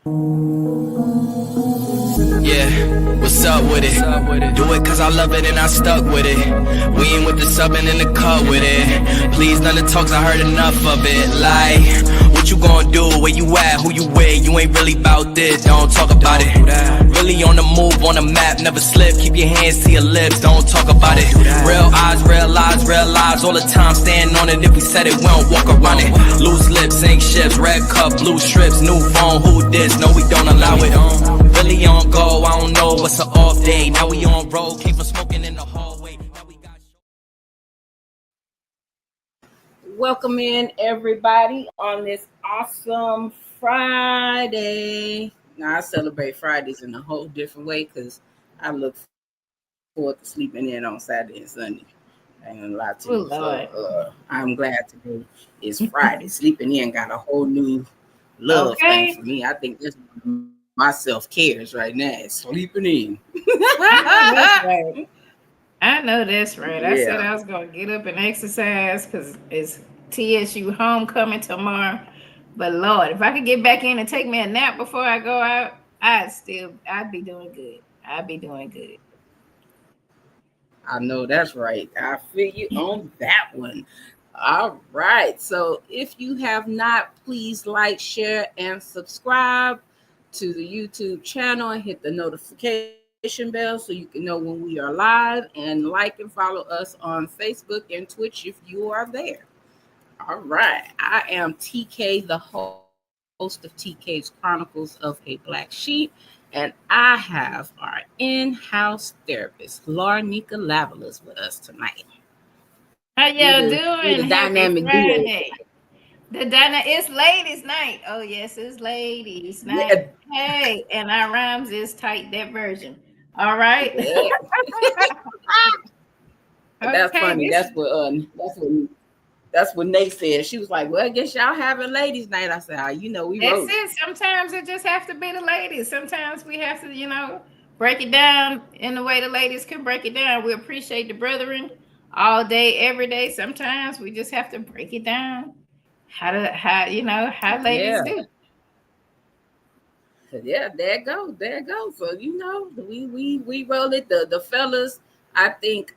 Yeah, what's up with it? Do it cause I love it and I stuck with it. We ain't with the subbing in the cut with it. Please, none of the talks, I heard enough of it. Like, what you gonna do? Where you at? Who you with? You ain't really about this, don't talk about it. Really on the move, on the map, never slip. Keep your hands to your lips, don't talk about it. Real eyes, real lies all the time. Stand on it, if we said it, we don't walk around it. Loose lips, sink ships, red cup, blue strips, new phone, who this? No, we don't allow it. Really on go, I don't know what's an off day. Now we on road, came from smoking in the hallway. Now we got... Welcome in everybody on this awesome Friday. Now I celebrate Fridays in a whole different way because I look forward to sleeping in on Saturday and Sunday. I ain't gonna lie to you. So, I'm glad today is Friday. Sleeping in got a whole new love thing for me. I think this my self-care is right now. It's sleeping in. That's right. I know that's right. I said I was gonna get up and exercise because it's TSU homecoming tomorrow. But Lord, if I could get back in and take me a nap before I go out, I'd be doing good. I'd be doing good. I know that's right. I feel you on that one. All right. So if you have not, please like, share, and subscribe to the YouTube channel and hit the notification bell so you can know when we are live, and like and follow us on Facebook and Twitch if you are there. All right. I am TK, the host of TK's Chronicles of a Black Sheep, and I have our in-house therapist, Larnika Lavalas, with us tonight. How y'all doing? The dynamic duo. It's ladies' night. Oh yes, it's ladies' night. Yeah. Hey, and our rhymes is tight. That version. All right. Yeah. That's funny. That's what Nate said. She was like, "Well, I guess y'all having ladies' night." I said, we wrote it. Sometimes it just have to be the ladies. Sometimes we have to, break it down in the way the ladies can break it down. We appreciate the brethren all day, every day. Sometimes we just have to break it down. How ladies do. Yeah, there it goes. So we roll it. The fellas, I think,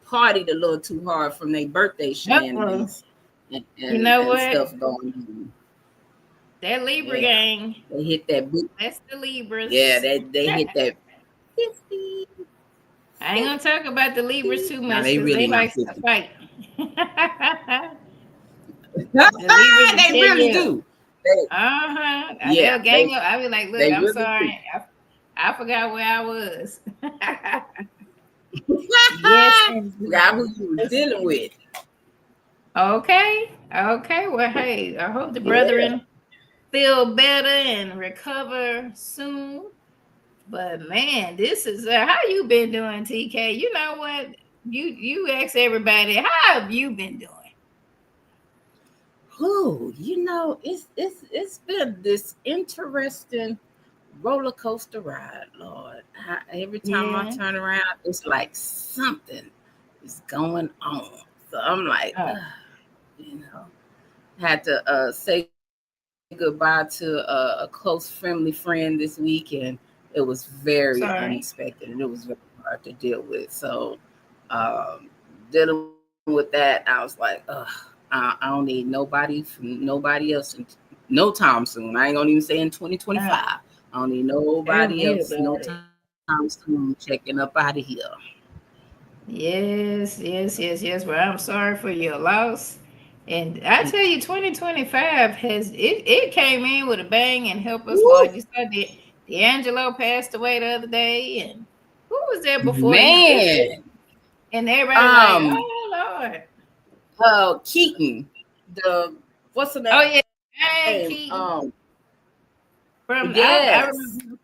partied a little too hard from their birthday shenanigans and stuff going on. That Libra gang. They hit that boot. That's the Libras. Yeah, they hit that 50. I ain't gonna talk about the Libras too much because they like to fight. They really do. They'll gang up. I be like, look, I'm really sorry. I forgot where I was. Yes, forgot who you were dealing with. Okay. Well, hey, I hope the brethren feel better and recover soon. But man, this is how you been doing, TK? You know what? You ask everybody, how have you been doing? Oh, it's been this interesting roller coaster ride, Lord. Every time I turn around, it's like something is going on. So I'm like, had to say goodbye to a close family friend this week, and it was very unexpected, and it was very hard to deal with. So dealing with that, I was like, I don't need nobody from nobody else no time soon. I ain't gonna even say in 2025. I don't need nobody else no time soon checking up out of here. Yes. Well, I'm sorry for your loss. And I tell you, 2025 it came in with a bang and helped us. Lord, you said D'Angelo passed away the other day, and who was there before? Man, and everybody like, oh Lord. Keaton, what's the name? Oh yeah, hey, Keaton. I remember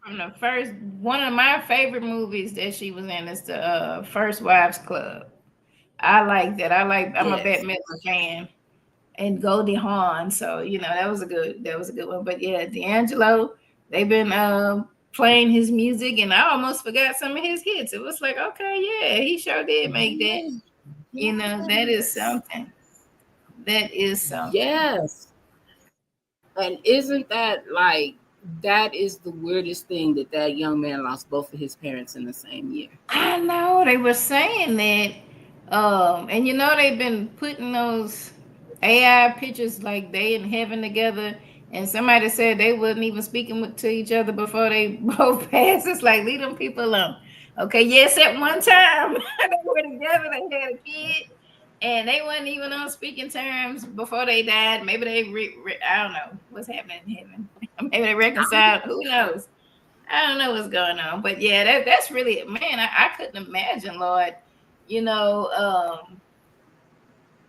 from the first one of my favorite movies that she was in is the First Wives Club. I like that. I'm a Bette Midler fan. And Goldie Hawn, so that was a good one. But yeah, D'Angelo, they've been playing his music, and I almost forgot some of his hits. It was like, okay, yeah, he sure did make that. That is something. Yes. And isn't that like that is the weirdest thing that young man lost both of his parents in the same year? I know they were saying that, and they've been putting those AI pictures like they in heaven together. And somebody said they wasn't even speaking to each other before they both passed. It's like, leave them people alone. Okay, yes, at one time they were together, they had a kid, and they wasn't even on speaking terms before they died. Maybe they I don't know what's happening in heaven. Maybe they reconciled. Who knows? I don't know what's going on, but yeah, that's really, man. I couldn't imagine, Lord. You know,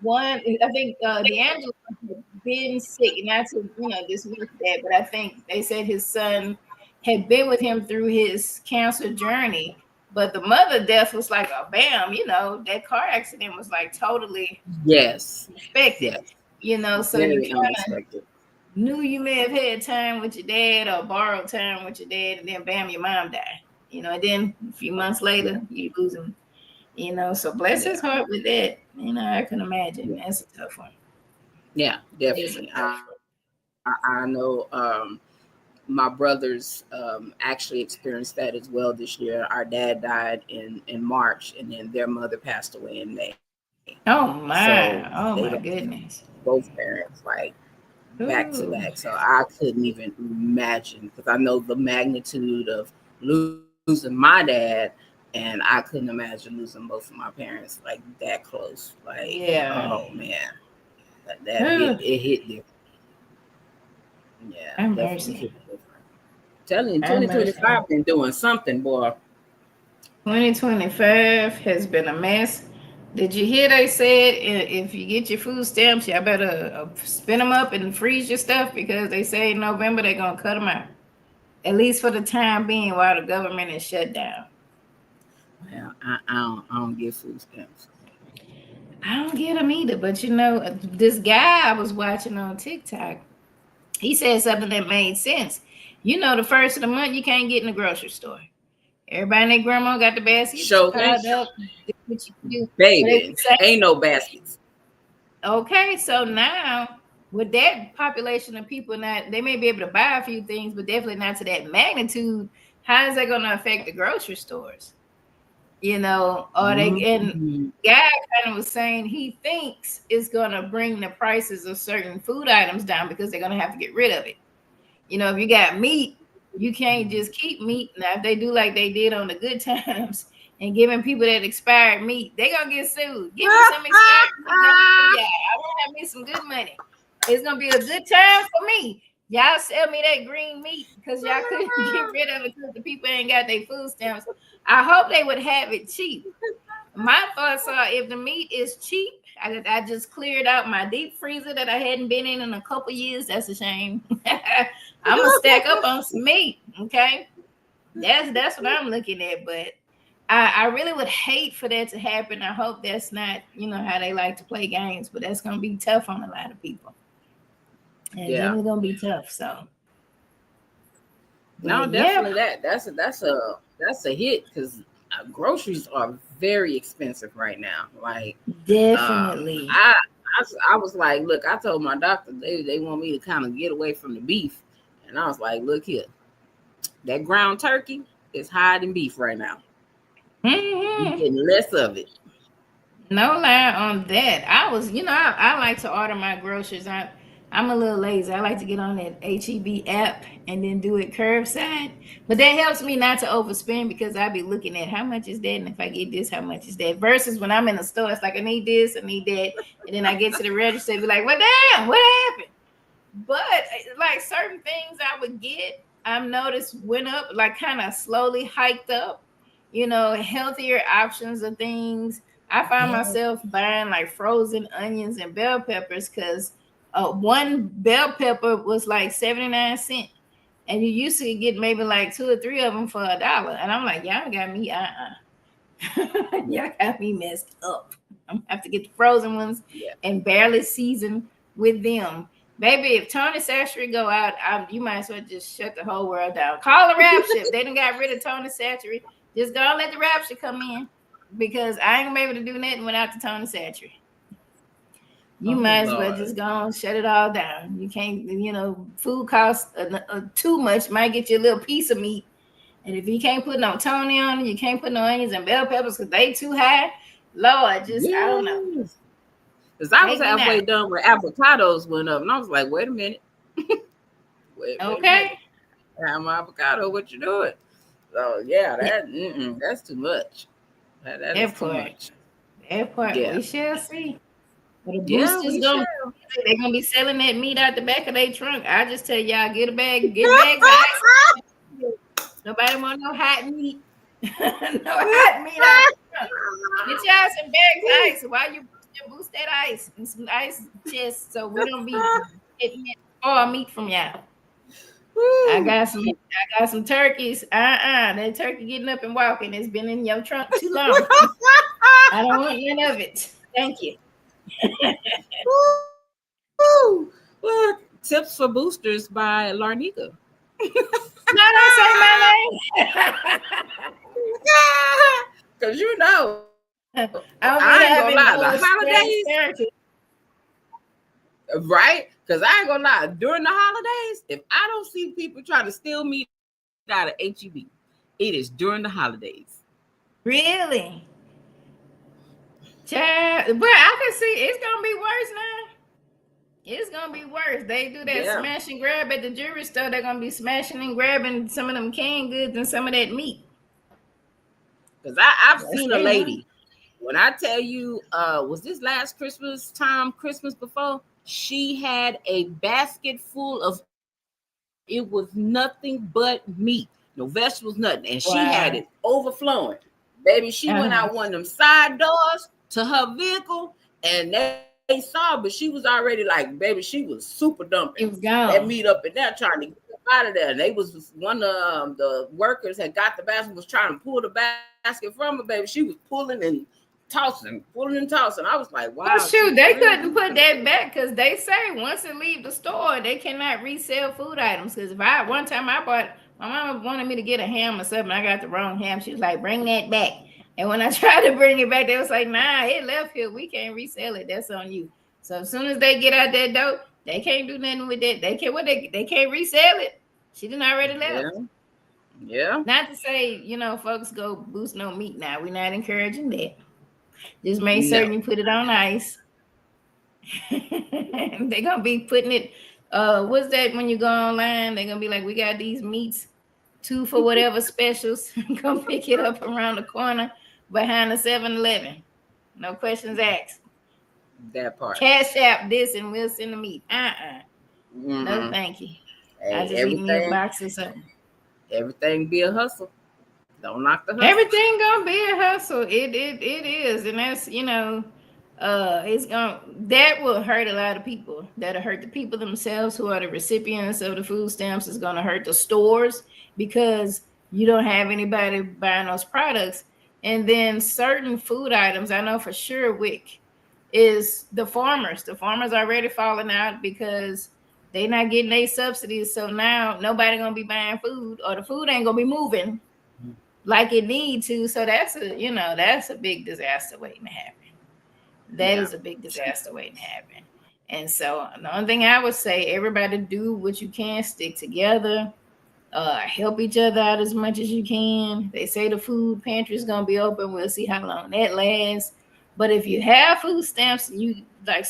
one, I think D'Angelo had been sick, not to dismiss that, but I think they said his son had been with him through his cancer journey. But the mother death was like a bam, that car accident was like totally unexpected. So you Very kind of unexpected. knew you may have had time with your dad or borrowed time with your dad, and then bam, your mom died. And then a few months later, you lose him. So bless his heart with that. I can imagine. That's a tough one. Yeah, definitely. I know my brothers actually experienced that as well this year. Our dad died in March, and then their mother passed away in May. Oh my! So Oh they my lost goodness! both parents like back to Ooh. back. So I couldn't even imagine, because I know the magnitude of losing my dad, and I couldn't imagine losing both of my parents like that close. Like, oh man, it hit different. Yeah, I'm definitely mercy. hit different. Telling you, I'm mercy. 2025 been doing something, boy. 2025 has been a mess. Did you hear they said if you get your food stamps, y'all better spin them up and freeze your stuff, because they say in November they're gonna cut them out, at least for the time being while the government is shut down. Well, I don't get food stamps. I don't get them either, but this guy I was watching on TikTok, he said something that made sense. The first of the month you can't get in the grocery store. Everybody and their grandma got the baskets piled up. What you can do. Baby, ain't no baskets. Okay, so now with that population of people, not they may be able to buy a few things, but definitely not to that magnitude. How is that going to affect the grocery stores? Or they and guy kind of was saying he thinks it's going to bring the prices of certain food items down, because they're going to have to get rid of it. If you got meat, you can't just keep meat. Now, if they do like they did on the good times and giving people that expired meat, they gonna get sued. Give me some expired meat. Yeah, I want to have me some good money. It's gonna be a good time for me. Y'all sell me that green meat because y'all couldn't get rid of it because the people ain't got their food stamps. I hope they would have it cheap. My thoughts are, if the meat is cheap, I just cleared out my deep freezer that I hadn't been in a couple years. That's a shame. I'm gonna stack up on some meat. Okay, that's what I'm looking at. But I really would hate for that to happen. I hope that's not how they like to play games, but that's gonna be tough on a lot of people. And definitely gonna be tough. So no, definitely that's a hit, because groceries are very expensive right now. Like, definitely. I was like, look, I told my doctor they want me to kind of get away from the beef, and I was like, look here, that ground turkey is higher than beef right now. You're getting less of it. No lie on that. I was, I like to order my groceries. I'm a little lazy. I like to get on that HEB app and then do it curbside. But that helps me not to overspend, because I be looking at how much is that, and if I get this, how much is that. Versus when I'm in the store, it's like I need this, I need that, and then I get to the register and be like, well, damn, what happened? But like certain things I would get, I've noticed went up, like kind of slowly hiked up. Healthier options of things. I find myself buying like frozen onions and bell peppers, because one bell pepper was like 79 cents, and you used to get maybe like 2 or 3 of them for $1. And I'm like, y'all got me, y'all got me messed up. I'm gonna have to get the frozen ones and barely season with them. Baby, if Tony Satchery go out, you might as well just shut the whole world down. Call the rapture. They done got rid of Tony Satchery. Just go and let the rapture come in, because I ain't gonna be able to do nothing without the Tony Satchery. You might as well just go and shut it all down. You can't, food costs too much. Might get you a little piece of meat. And if you can't put no Tony on it, you can't put no onions and bell peppers because they too high. Lord, I don't know. Because I was halfway done with avocados went up. And I was like, wait a minute. wait a minute. I'm avocado. What you doing? So, that's too much. That is too much. That part, we shall see. But the boosters they're gonna be selling that meat out the back of their trunk. I just tell y'all, get bags of ice. Nobody want no hot meat. No hot meat out the trunk. Get y'all some bags of ice while you boost that ice and some ice chests so we don't be getting all meat from y'all. I got some turkeys. That turkey getting up and walking. It's been in your trunk too long. I don't want none of it. Thank you. Well, tips for boosters by Larnika. No, don't say my name. Because I ain't gonna lie, the holidays, right? Because I ain't gonna lie, during the holidays, if I don't see people trying to steal meat out of HEB, it is during the holidays. Really? Child, but I can see it's gonna be worse now. It's gonna be worse. They do that smash and grab at the jewelry store. They're gonna be smashing and grabbing some of them canned goods and some of that meat. Because I've seen a lady. When I tell you, was this last Christmas before? She had a basket full of. It was nothing but meat, no vegetables, nothing, and she had it overflowing. Baby, she went out one of them side doors to her vehicle, and they saw, but she was already like, baby, she was super dumping. It was gone. That meat up in there trying to get out of there. And they was one of the workers had got the basket, was trying to pull the basket from her, baby. She was pulling and tossing. I was like, wow. Oh, shoot, they couldn't put that back because they say once it leaves the store, they cannot resell food items. Because one time I bought, my mama wanted me to get a ham or something. I got the wrong ham. She was like, bring that back. And when I tried to bring it back, they was like, nah, it left here. We can't resell it. That's on you. So as soon as they get out that door, they can't do nothing with that. They can't resell it. She done already left. Yeah. Not to say, folks go boost no meat now. We're not encouraging that. Just make certain you put it on ice. They're gonna be putting it. What's that when you go online? They're gonna be like, we got these meats, 2 for whatever specials. Come pick it up around the corner behind the 7-Eleven. No questions asked. That part. Cash app this and we'll send the meat. No, thank you. Hey, I just eat me a box or something. Everything be a hustle. Don't knock the hustle. Everything gonna be a hustle. It is, and that's that will hurt a lot of people. That'll hurt the people themselves who are the recipients of the food stamps. It's gonna hurt the stores because you don't have anybody buying those products. And then certain food items, I know for sure, WIC is the farmers. The farmers are already falling out because they're not getting their subsidies. So now nobody gonna be buying food, or the food ain't gonna be moving like it need to. So that's a big disaster waiting to happen. That is a big disaster waiting to happen. And so the only thing I would say, everybody do what you can, stick together, help each other out as much as you can. They say the food pantry is gonna be open. We'll see how long that lasts. But if you have food stamps, you like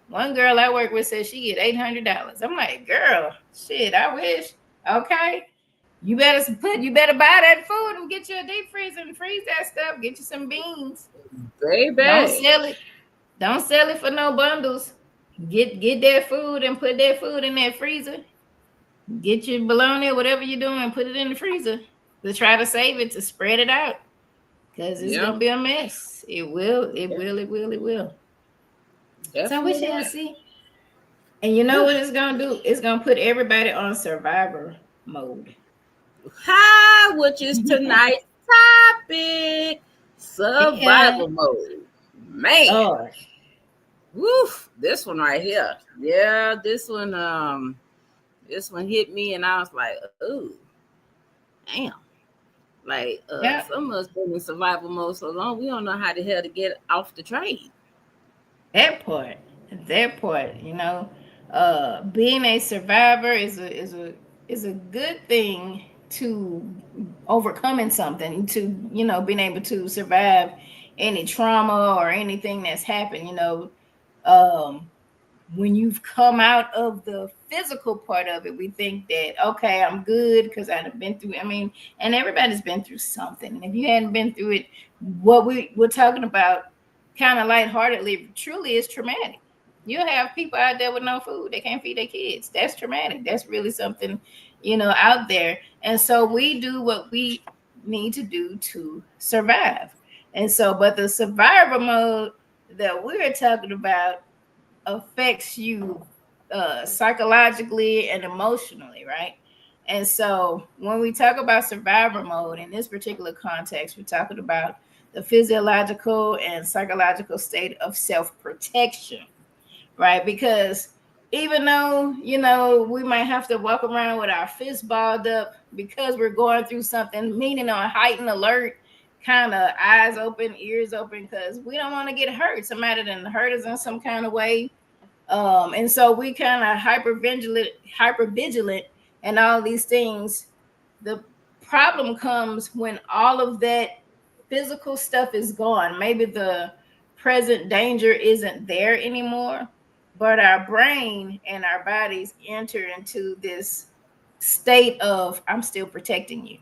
one girl I work with said she get $800. I'm like, girl, shit, I wish. Okay. You better buy that food and get you a deep freezer and freeze that stuff. Get you some beans. Baby. Don't sell it for no bundles. Get that food and put that food in that freezer. Get your bologna, whatever you're doing, put it in the freezer. To try to save it, to spread it out. Because it's gonna be a mess. It will. Definitely. So we shall see. And you know what it's gonna do? It's gonna put everybody on survivor mode. Which is tonight's topic. Survival mode. Man. Woof. This one right here. Yeah, this one hit me and I was like, ooh, damn. Like some of us been in survival mode so long, we don't know how the hell to get off the train. That part. That part, being a survivor is a good thing to overcoming something, to being able to survive any trauma or anything that's happened. Um, when you've come out of the physical part of it, we think that okay, I'm good because I've been through. I mean, and everybody's been through something. And if you hadn't been through it, what we're talking about, kind of lightheartedly, truly is traumatic. You'll have people out there with no food; they can't feed their kids. That's traumatic. That's really something, out there. And so we do what we need to do to survive. And so, but the survivor mode that we're talking about affects you psychologically and emotionally, right? And so when we talk about survivor mode in this particular context, we're talking about the physiological and psychological state of self-protection, right? Because even though, we might have to walk around with our fists balled up because we're going through something, meaning on heightened alert, kind of eyes open, ears open, because we don't want to get hurt. Somebody done hurt us in some kind of way. And so we kind of hyper vigilant, and all these things. The problem comes when all of that physical stuff is gone. Maybe the present danger isn't there anymore, but our brain and our bodies enter into this state of I'm still protecting you.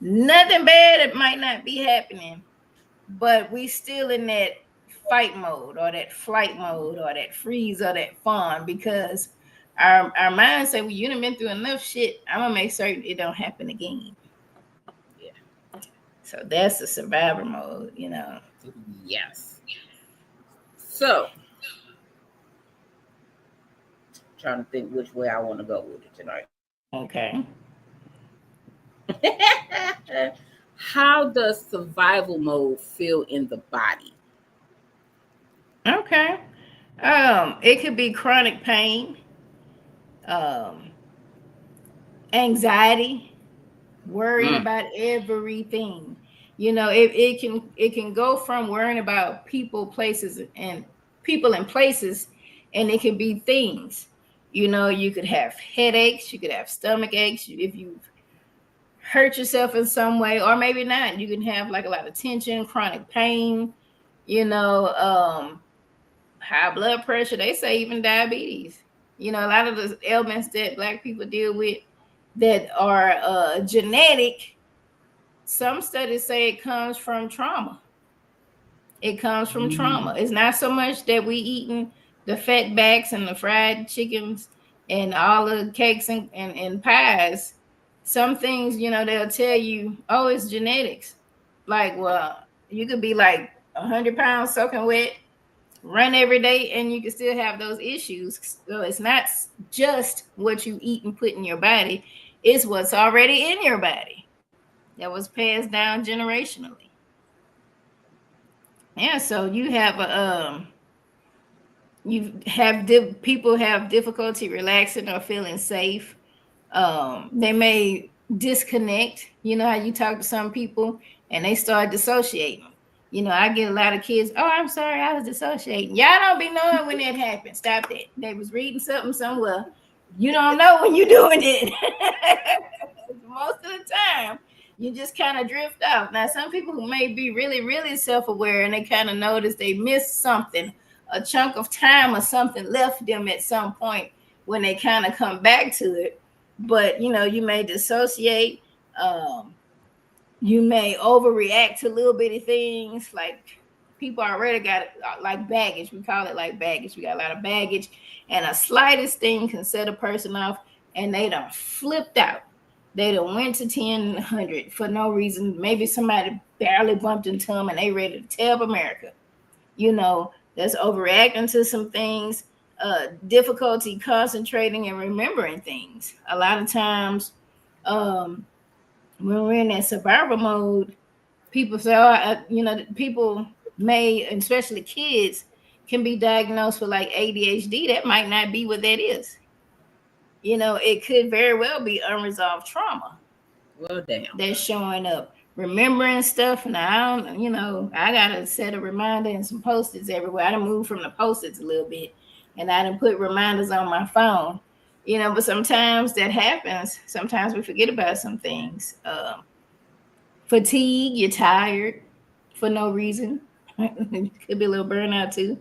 Nothing bad, it might not be happening, but we still in that fight mode or that flight mode or that freeze or that fawn, because our mind say, well, you done been through enough shit, I'm gonna make certain it don't happen again. Yeah. So that's the survivor mode, Yes. So trying to think which way I want to go with it tonight. Okay. How does survival mode feel in the body? Okay. It could be chronic pain, anxiety, worrying about everything. It can go from worrying about people, places, and places, and it can be things. You could have headaches, you could have stomach aches if you hurt yourself in some way, or maybe not. You can have like a lot of tension, chronic pain, high blood pressure. They say even diabetes. A lot of the ailments that Black people deal with that are genetic, some studies say it comes from trauma. It comes from trauma. It's not so much that we eating the fat backs and the fried chickens and all the cakes and pies. Some things, they'll tell you, oh, it's genetics. Like, well, you could be like 100 pounds soaking wet, run every day, and you can still have those issues. So it's not just what you eat and put in your body, it's what's already in your body that was passed down generationally. Yeah, so you have people have difficulty relaxing or feeling safe. They may disconnect. You know how you talk to some people and they start dissociating. I get a lot of kids, oh, I'm sorry, I was dissociating. Y'all don't be knowing when that happened. Stop that. They was reading something somewhere. You don't know when you're doing it. Most of the time, you just kind of drift off. Now, some people who may be really, really self-aware and they kind of notice they missed something, a chunk of time or something left them at some point when they kind of come back to it. But, you may dissociate. You may overreact to little bitty things. Like people already got like baggage. We call it like baggage. We got a lot of baggage, and a slightest thing can set a person off, and they done flipped out. They done went to 10-100 for no reason. Maybe somebody barely bumped into them, and they ready to tear up America. That's overreacting to some things. Difficulty concentrating and remembering things. A lot of times, when we're in that survival mode, people say, people may, especially kids, can be diagnosed with like ADHD. That might not be what that is. It could very well be unresolved trauma. Well, damn. That's showing up. Remembering stuff. Now, I got to set a reminder and some Post-its everywhere. I done moved from the Post-its a little bit. and I didn't put reminders on my phone. But sometimes that happens. Sometimes we forget about some things. Fatigue, you're tired for no reason. Could be a little burnout too,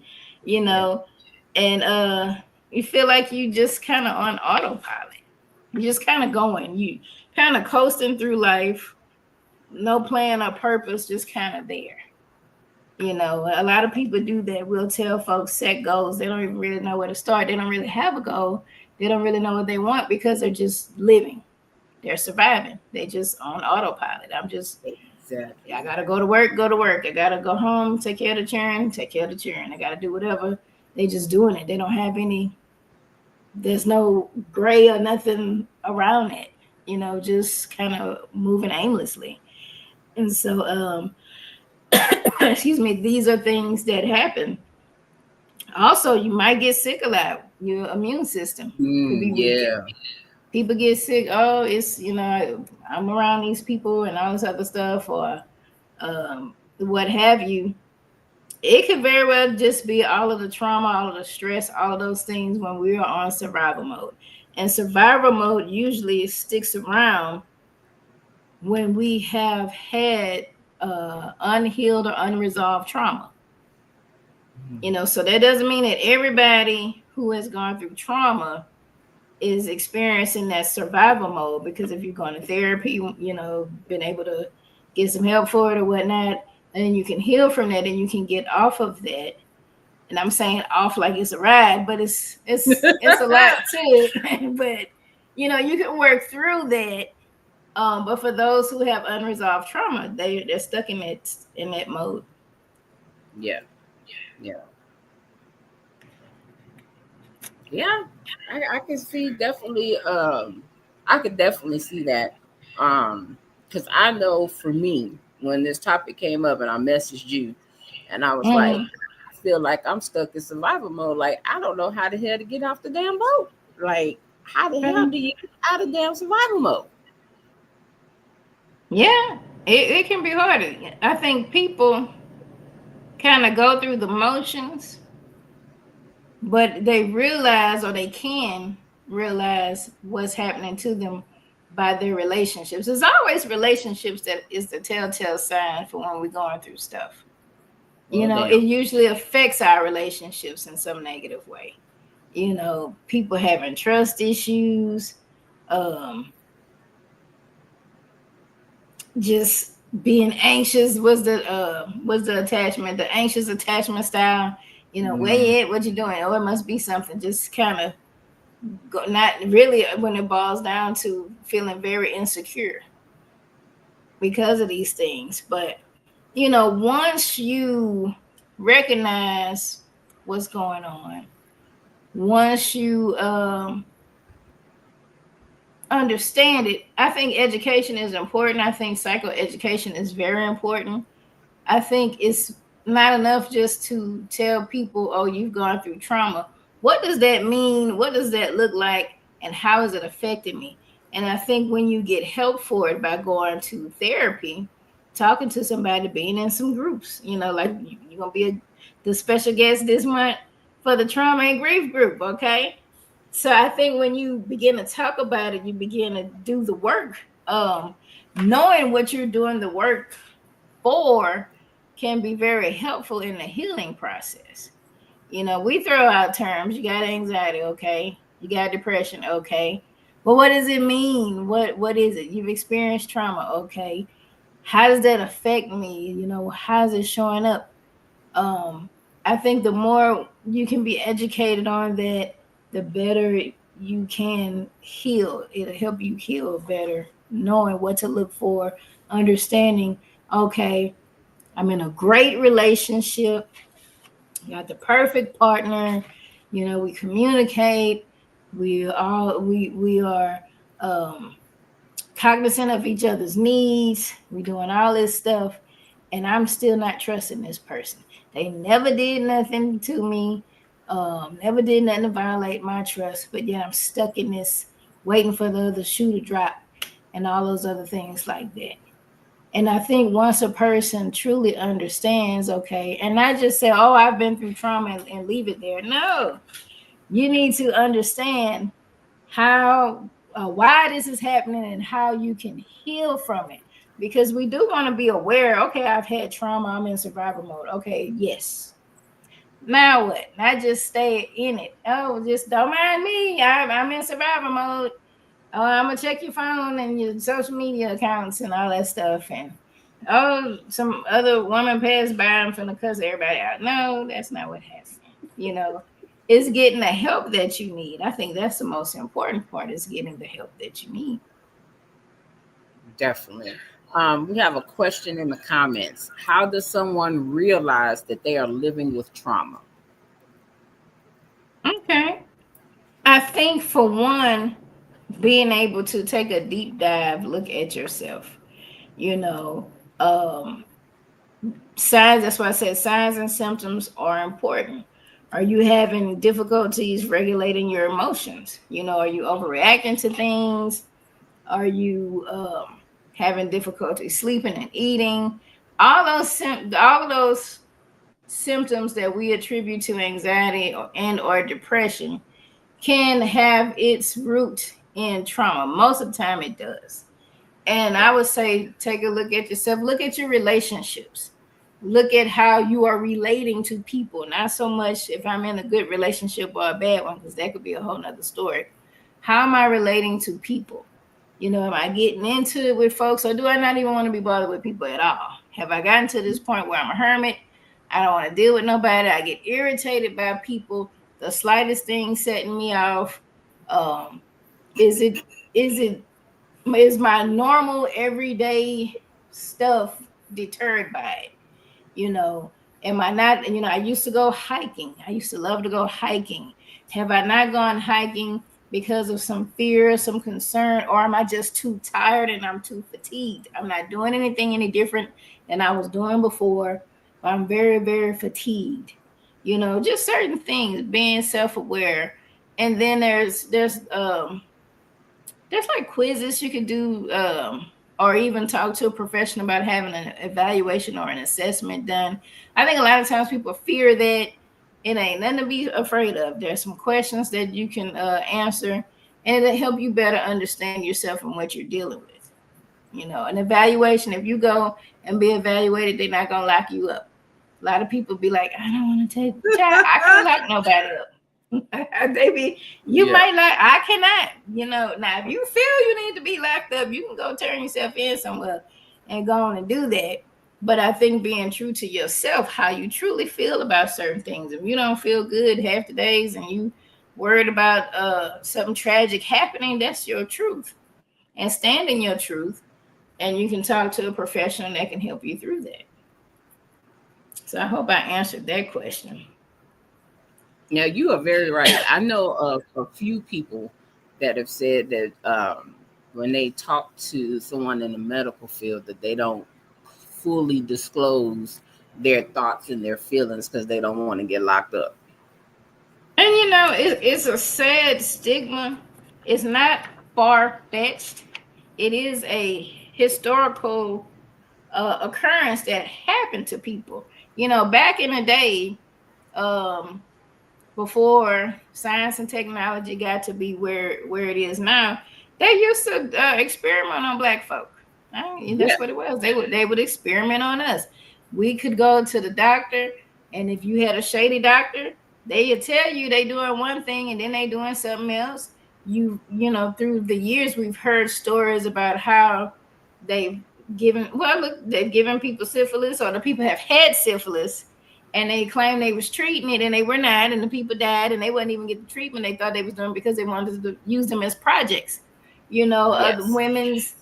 and you feel like you just kind of on autopilot. You're just kind of going, you kind of coasting through life, no plan or purpose, just kind of there. A lot of people do that. We'll tell folks set goals. They don't even really know where to start. They don't really have a goal. They don't really know what they want because they're just living. They're surviving. They just on autopilot. Exactly. I gotta go to work. I gotta go home, take care of the children. I gotta do whatever. They just doing it. They don't have there's no gray or nothing around it. Just kind of moving aimlessly. And so, excuse me, these are things that happen. Also, you might get sick a lot. Your immune system could be weak. People get sick. Oh, it's I'm around these people and all this other stuff, or what have you. It could very well just be all of the trauma, all of the stress, all of those things when we are on survival mode. And survival mode usually sticks around when we have had unhealed or unresolved trauma. So that doesn't mean that everybody who has gone through trauma is experiencing that survival mode, because if you're going to therapy, been able to get some help for it or whatnot, and you can heal from that and you can get off of that. And I'm saying off like it's a ride, but it's a lot too. But you can work through that. But for those who have unresolved trauma, they're stuck in that mode. Yeah. I can see definitely. I could definitely see that. Because I know for me, when this topic came up and I messaged you, and I was like, I feel like I'm stuck in survival mode. Like, I don't know how the hell to get off the damn boat. Like, how the hell do you get out of damn survival mode? Yeah, it can be hard. I think people kind of go through the motions, but they realize, or they can realize, what's happening to them by their relationships. There's always relationships that is the telltale sign for when we're going through stuff. It usually affects our relationships in some negative way. People having trust issues, just being anxious was the attachment, the anxious attachment style. Where you at? What you doing? Oh, it must be something. Just kind of not really, when it boils down to feeling very insecure because of these things. But once you recognize what's going on, once you understand it, I think education is important. I think psychoeducation is very important. I think it's not enough just to tell people, oh, you've gone through trauma. What does that mean? What does that look like? And how has it affected me? And I think when you get help for it by going to therapy, talking to somebody, being in some groups, like you're going to be the special guest this month for the trauma and grief group, okay? So I think when you begin to talk about it, you begin to do the work. Knowing what you're doing the work for can be very helpful in the healing process. We throw out terms. You got anxiety, okay? You got depression, okay? Well, what does it mean? What is it? You've experienced trauma, okay? How does that affect me? How's it showing up? I think the more you can be educated on that, the better you can heal. It'll help you heal better, knowing what to look for, understanding, okay, I'm in a great relationship, got the perfect partner, we communicate, we are cognizant of each other's needs, we're doing all this stuff, and I'm still not trusting this person. They never did nothing to me, never did nothing to violate my trust, but yet I'm stuck in this, waiting for the other shoe to drop and all those other things like that. And I think once a person truly understands, okay, and not just say, oh, I've been through trauma and leave it there. No, You need to understand how why this is happening and how you can heal from it, because we do want to be aware. Okay, I've had trauma, I'm in survival mode. Okay, yes, now what? Not just stay in it. Oh, just don't mind me, I'm in survival mode. Oh, I'm gonna check your phone and your social media accounts and all that stuff. And oh, some other woman passed by, I'm finna cuss everybody out. No, that's not what happened. You know, it's getting the help that you need. I think that's the most important part, is getting the help that you need. Definitely. We have a question in the comments. How does someone realize that they are living with trauma? Okay. I think for one, being able to take a deep dive, look at yourself, you know, um, signs, that's why I said signs and symptoms are important. Are you having difficulties regulating your emotions? You know, are you overreacting to things? Are you having difficulty sleeping and eating? All of those symptoms that we attribute to anxiety or depression can have its root in trauma. Most of the time it does. And I would say take a look at yourself, look at your relationships, look at how you are relating to people. Not so much if I'm in a good relationship or a bad one, because that could be a whole nother story. How am I relating to people? You know, am I getting into it with folks, or do I not even want to be bothered with people at all? Have I gotten to this point where I'm a hermit? I don't want to deal with nobody. I get irritated by people. The slightest thing setting me off. Um, is my normal everyday stuff deterred by it? You know, am I not, I used to go hiking. I used to love to go hiking. Have I not gone hiking because of some fear, some concern, or am I just too tired and I'm too fatigued? I'm not doing anything any different than I was doing before, but I'm very, very fatigued. You know, just certain things, being self-aware. And then there's like quizzes you can do, or even talk to a professional about having an evaluation or an assessment done. I think a lot of times people fear that. It ain't nothing to be afraid of. There's some questions that you can answer, and it'll help you better understand yourself and what you're dealing with. You know, an evaluation, if you go and be evaluated, they're not going to lock you up. A lot of people be like, I don't want to take, child, I can't lock nobody up. Baby, you might like, I cannot. You know, now if you feel you need to be locked up, you can go turn yourself in somewhere and go on and do that. But I think being true to yourself, how you truly feel about certain things. If you don't feel good half the days and you worried about something tragic happening, that's your truth. And stand in your truth, and you can talk to a professional that can help you through that. So I hope I answered that question. Now, you are very right. I know of a few people that have said that when they talk to someone in the medical field, that they don't fully disclose their thoughts and their feelings because they don't want to get locked up. And it's a sad stigma. It's not far-fetched. It is a historical occurrence that happened to people. You know, back in the day, before science and technology got to be where it is now, they used to experiment on Black folk. That's what it was. They would experiment on us. We could go to the doctor, and if you had a shady doctor, they would tell you they doing one thing and then they doing something else. You know, through the years, we've heard stories about how they've given people syphilis, or the people have had syphilis, and they claimed they was treating it and they were not, and the people died and they wouldn't even get the treatment they thought they was doing because they wanted to use them as projects. You know, women's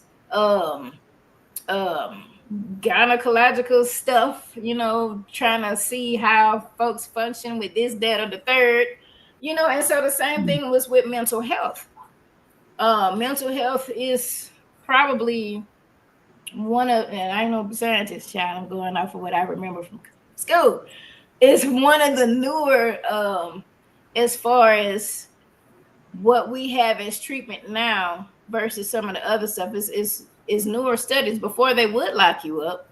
gynecological stuff, you know, trying to see how folks function with this, that, or the third, you know. And so the same thing was with mental health. Mental health is probably one of, and I know scientist, child, I'm going off of what I remember from school, is one of the newer, as far as what we have as treatment now versus some of the other stuff is newer studies. Before, they would lock you up,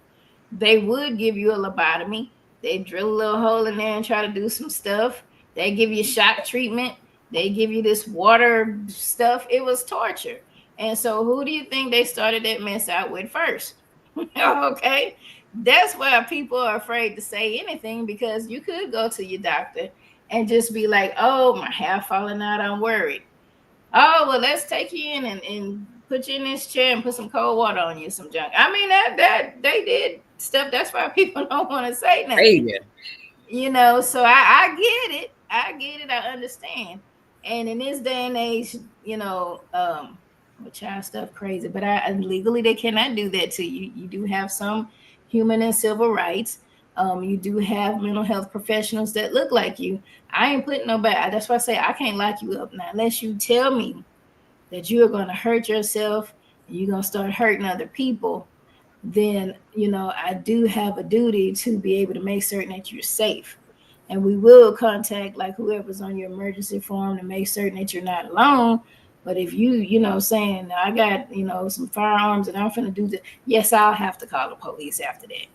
they would give you a lobotomy, they drill a little hole in there and try to do some stuff, they give you shock treatment, They give you this water stuff. It was torture. And so who do you think they started that mess out with first? Okay. That's why people are afraid to say anything, because you could go to your doctor and just be like, oh, my hair falling out, I'm worried. Oh, well, let's take you in and put you in this chair and put some cold water on you, some junk. I mean, that they did stuff. That's why people don't want to say nothing. You know, so I get it. I get it. I understand. And in this day and age, you know, child stuff crazy, but legally they cannot do that to you. You do have some human and civil rights. You do have mental health professionals that look like you. I ain't putting nobody. That's why I say I can't lock you up now unless you tell me that you are going to hurt yourself and you're going to start hurting other people. Then, you know, I do have a duty to be able to make certain that you're safe. And we will contact like whoever's on your emergency form to make certain that you're not alone. But if you know, saying I got, you know, some firearms and I'm going to do this, yes, I'll have to call the police after that.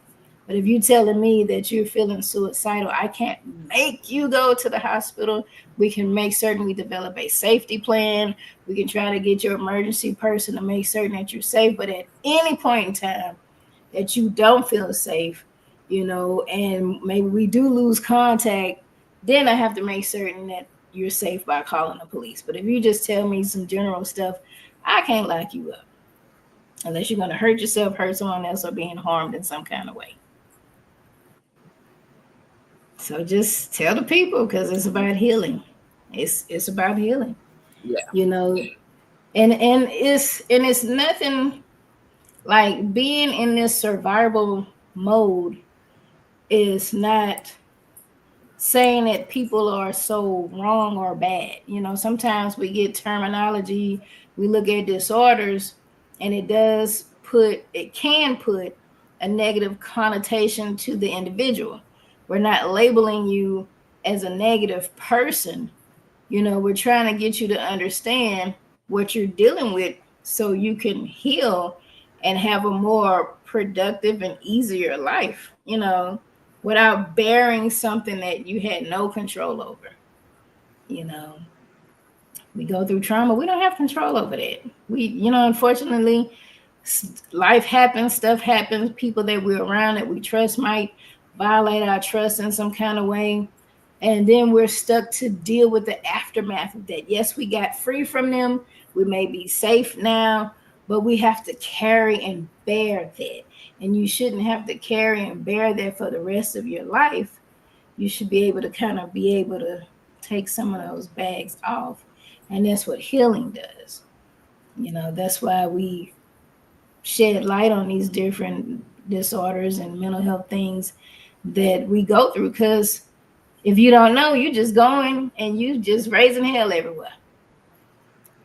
But if you're telling me that you're feeling suicidal, I can't make you go to the hospital. We can make certain we develop a safety plan. We can try to get your emergency person to make certain that you're safe. But at any point in time that you don't feel safe, you know, and maybe we do lose contact, then I have to make certain that you're safe by calling the police. But if you just tell me some general stuff, I can't lock you up unless you're going to hurt yourself, hurt someone else, or being harmed in some kind of way. So just tell the people, because it's about healing. It's about healing. Yeah. You know, and it's nothing like being in this survival mode is not saying that people are so wrong or bad. You know, sometimes we get terminology, we look at disorders, and it can put a negative connotation to the individual. We're not labeling you as a negative person. You know, we're trying to get you to understand what you're dealing with so you can heal and have a more productive and easier life, you know, without bearing something that you had no control over. You know, we go through trauma, we don't have control over that. We, you know, unfortunately, life happens, stuff happens, people that we're around that we trust might violate our trust in some kind of way. And then we're stuck to deal with the aftermath of that. Yes, we got free from them. We may be safe now, but we have to carry and bear that. And you shouldn't have to carry and bear that for the rest of your life. You should be able to kind of be able to take some of those bags off. And that's what healing does. You know, that's why we shed light on these different disorders and mental health things that we go through, because if you don't know, you're just going and you just raising hell everywhere,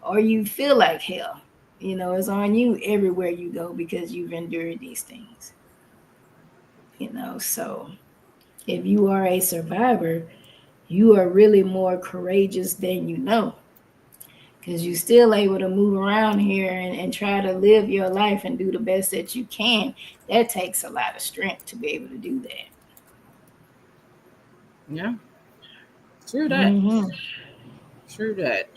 or you feel like hell. You know, it's on you everywhere you go because you've endured these things. You know, so if you are a survivor, you are really more courageous than you know, because you're still able to move around here and try to live your life and do the best that you can. That takes a lot of strength to be able to do that. Yeah. True that. Mm-hmm. True that.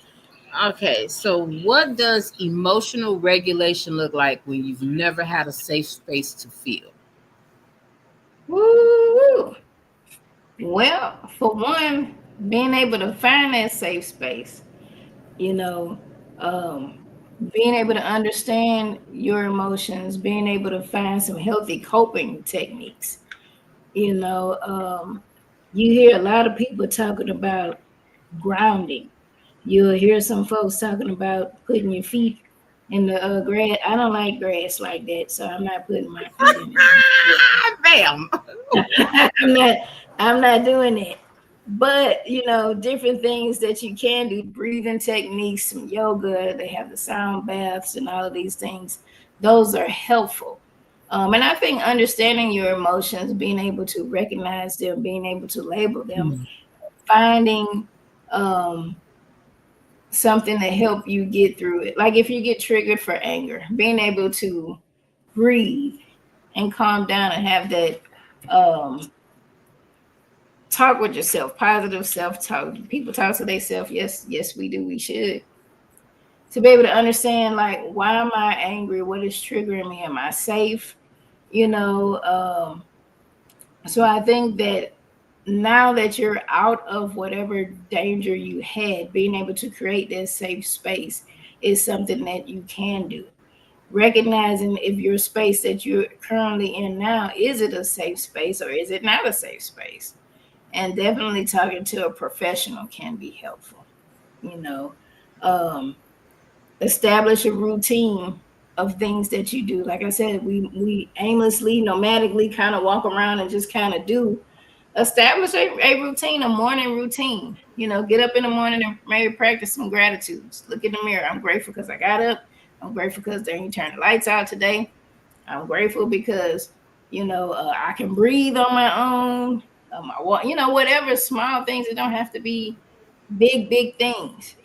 Okay, so what does emotional regulation look like when you've never had a safe space to feel? Woo! Well, for one, being able to find that safe space, you know, being able to understand your emotions, being able to find some healthy coping techniques. You know, you hear a lot of people talking about grounding. You'll hear some folks talking about putting your feet in the grass. I don't like grass like that, so I'm not putting my feet in it. Bam! I'm not doing it. But you know, different things that you can do, breathing techniques, some yoga, they have the sound baths and all of these things. Those are helpful. And I think understanding your emotions, being able to recognize them, being able to label them, finding something to help you get through it. Like if you get triggered for anger, being able to breathe and calm down and have that talk with yourself, positive self-talk. People talk to themselves. Yes, we do. We should. To be able to understand, like, why am I angry? What is triggering me? Am I safe? You know, so I think that now that you're out of whatever danger you had, being able to create that safe space is something that you can do. Recognizing if your space that you're currently in now, is it a safe space or is it not a safe space? And definitely talking to a professional can be helpful. You know, um, establish a routine of things that you do. Like I said, we aimlessly, nomadically kind of walk around and just kind of do. Establish a routine, a morning routine. You know, get up in the morning and maybe practice some gratitudes. Look in the mirror. I'm grateful because I got up. I'm grateful because they ain't turned the lights out today. I'm grateful because I can breathe on my own. Whatever small things. It don't have to be big things.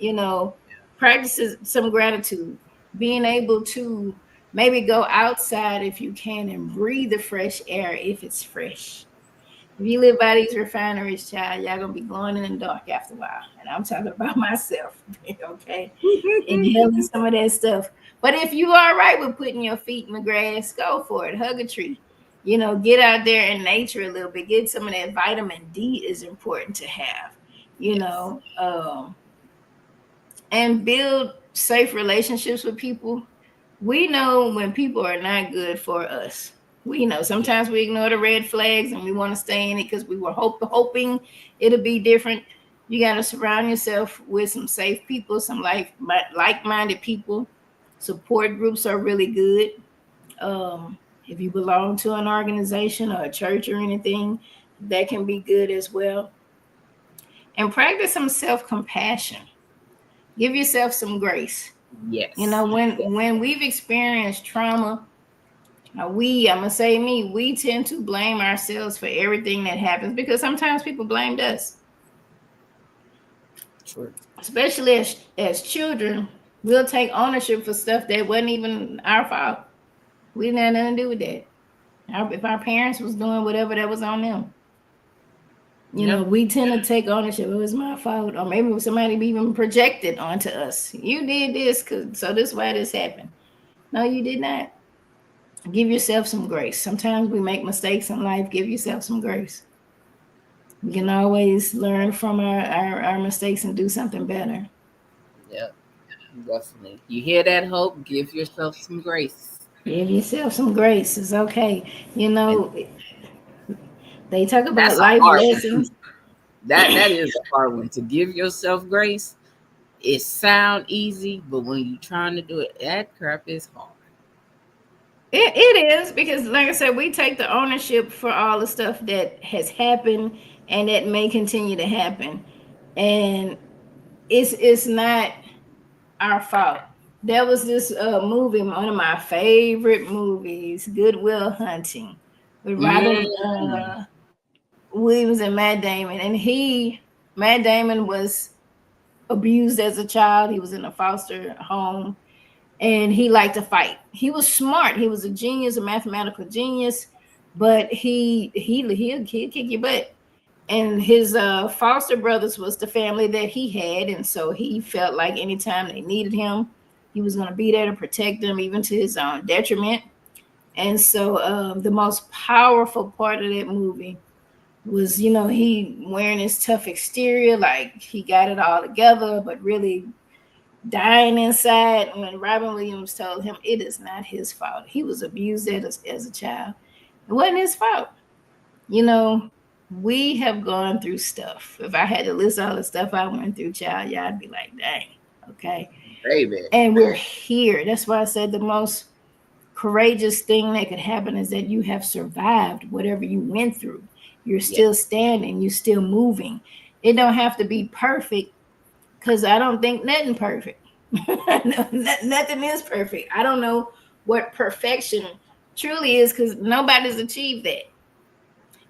Practices some gratitude, being able to maybe go outside if you can and breathe the fresh air if it's fresh. If you live by these refineries, child, y'all gonna be glowing in the dark after a while. And I'm talking about myself, okay? Inhaling some of that stuff. But if you are all right with putting your feet in the grass, go for it. Hug a tree. Get out there in nature a little bit. Get some of that vitamin D is important to have. And build safe relationships with people. We know when people are not good for us. We know sometimes we ignore the red flags and we want to stay in it because we were hoping it'll be different. You got to surround yourself with some safe people, some like-minded people. Support groups are really good. If you belong to an organization or a church or anything, that can be good as well. And practice some self-compassion. Give yourself some grace. Yes. When we've experienced trauma, we tend to blame ourselves for everything that happens because sometimes people blamed us. True. Especially as children, we'll take ownership for stuff that wasn't even our fault. We didn't have nothing to do with that. If our parents was doing whatever, that was on them. We tend to take ownership. It was my fault, or maybe somebody even projected onto us. You did this, so this is why this happened. No, you did not. Give yourself some grace. Sometimes we make mistakes in life. Give yourself some grace. We can always learn from our mistakes and do something better. Yep, definitely. You hear that, Hope? Give yourself some grace. Give yourself some grace. It's okay. They talk about life lessons. That is a hard one. To give yourself grace, it sound easy, but when you're trying to do it, that crap is hard. It is because, like I said, we take the ownership for all the stuff that has happened and that may continue to happen, and it's not our fault. There was this movie, one of my favorite movies, Good Will Hunting, with Robin Williams and Matt Damon, and Matt Damon was abused as a child. He was in a foster home. And he liked to fight. He was smart. He was a genius, a mathematical genius, but he'll kick your butt. And his foster brothers was the family that he had, and so he felt like anytime they needed him, he was going to be there to protect them, even to his own detriment. And so the most powerful part of that movie was, he wearing his tough exterior, like he got it all together, but really dying inside when Robin Williams told him it is not his fault. He was abused as a child. It wasn't his fault. We have gone through stuff. If I had to list all the stuff I went through, child, yeah, I'd be like, dang, okay. Baby. And we're here. That's why I said the most courageous thing that could happen is that you have survived whatever you went through. You're still standing. You're still moving. It don't have to be perfect, because I don't think nothing perfect. Nothing is perfect. I don't know what perfection truly is because nobody's achieved that.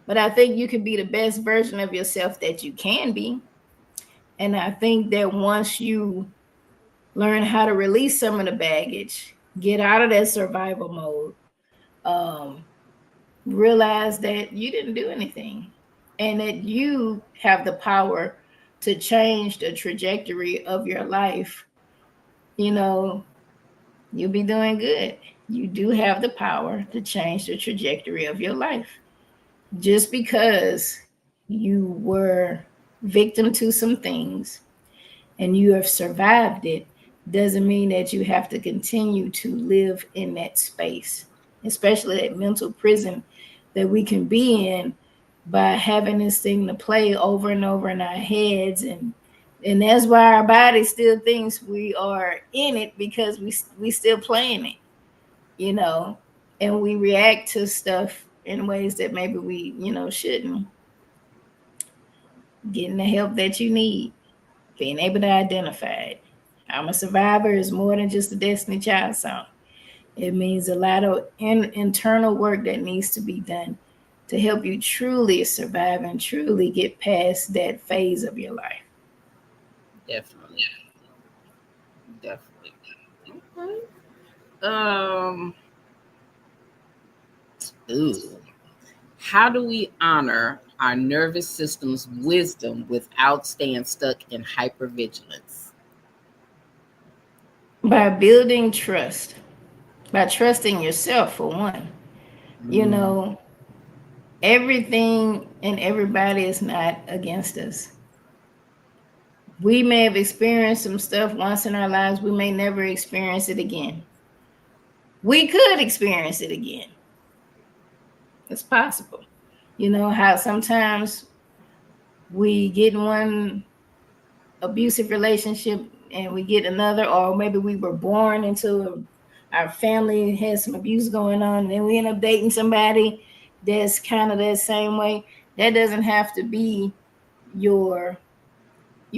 But I think you can be the best version of yourself that you can be. And I think that once you learn how to release some of the baggage, get out of that survival mode, realize that you didn't do anything. and that you have the power to change the trajectory of your life, you'll be doing good. You do have the power to change the trajectory of your life. Just because you were victim to some things and you have survived it doesn't mean that you have to continue to live in that space, especially that mental prison that we can be in by having this thing to play over and over in our heads. And that's why our body still thinks we are in it, because we still playing it, and we react to stuff in ways that maybe we shouldn't. Getting the help that you need, being able to identify it. I'm a survivor is more than just a Destiny Child song. It means a lot of internal work that needs to be done to help you truly survive and truly get past that phase of your life. Definitely. Okay. How do we honor our nervous system's wisdom without staying stuck in hypervigilance? By building trust, by trusting yourself for one. Everything and everybody is not against us. We may have experienced some stuff once in our lives. We may never experience it again. We could experience it again. It's possible. How sometimes we get in one abusive relationship and we get another, or maybe we were born into our family has some abuse going on, and then we end up dating somebody that's kind of that same way. That doesn't have to be your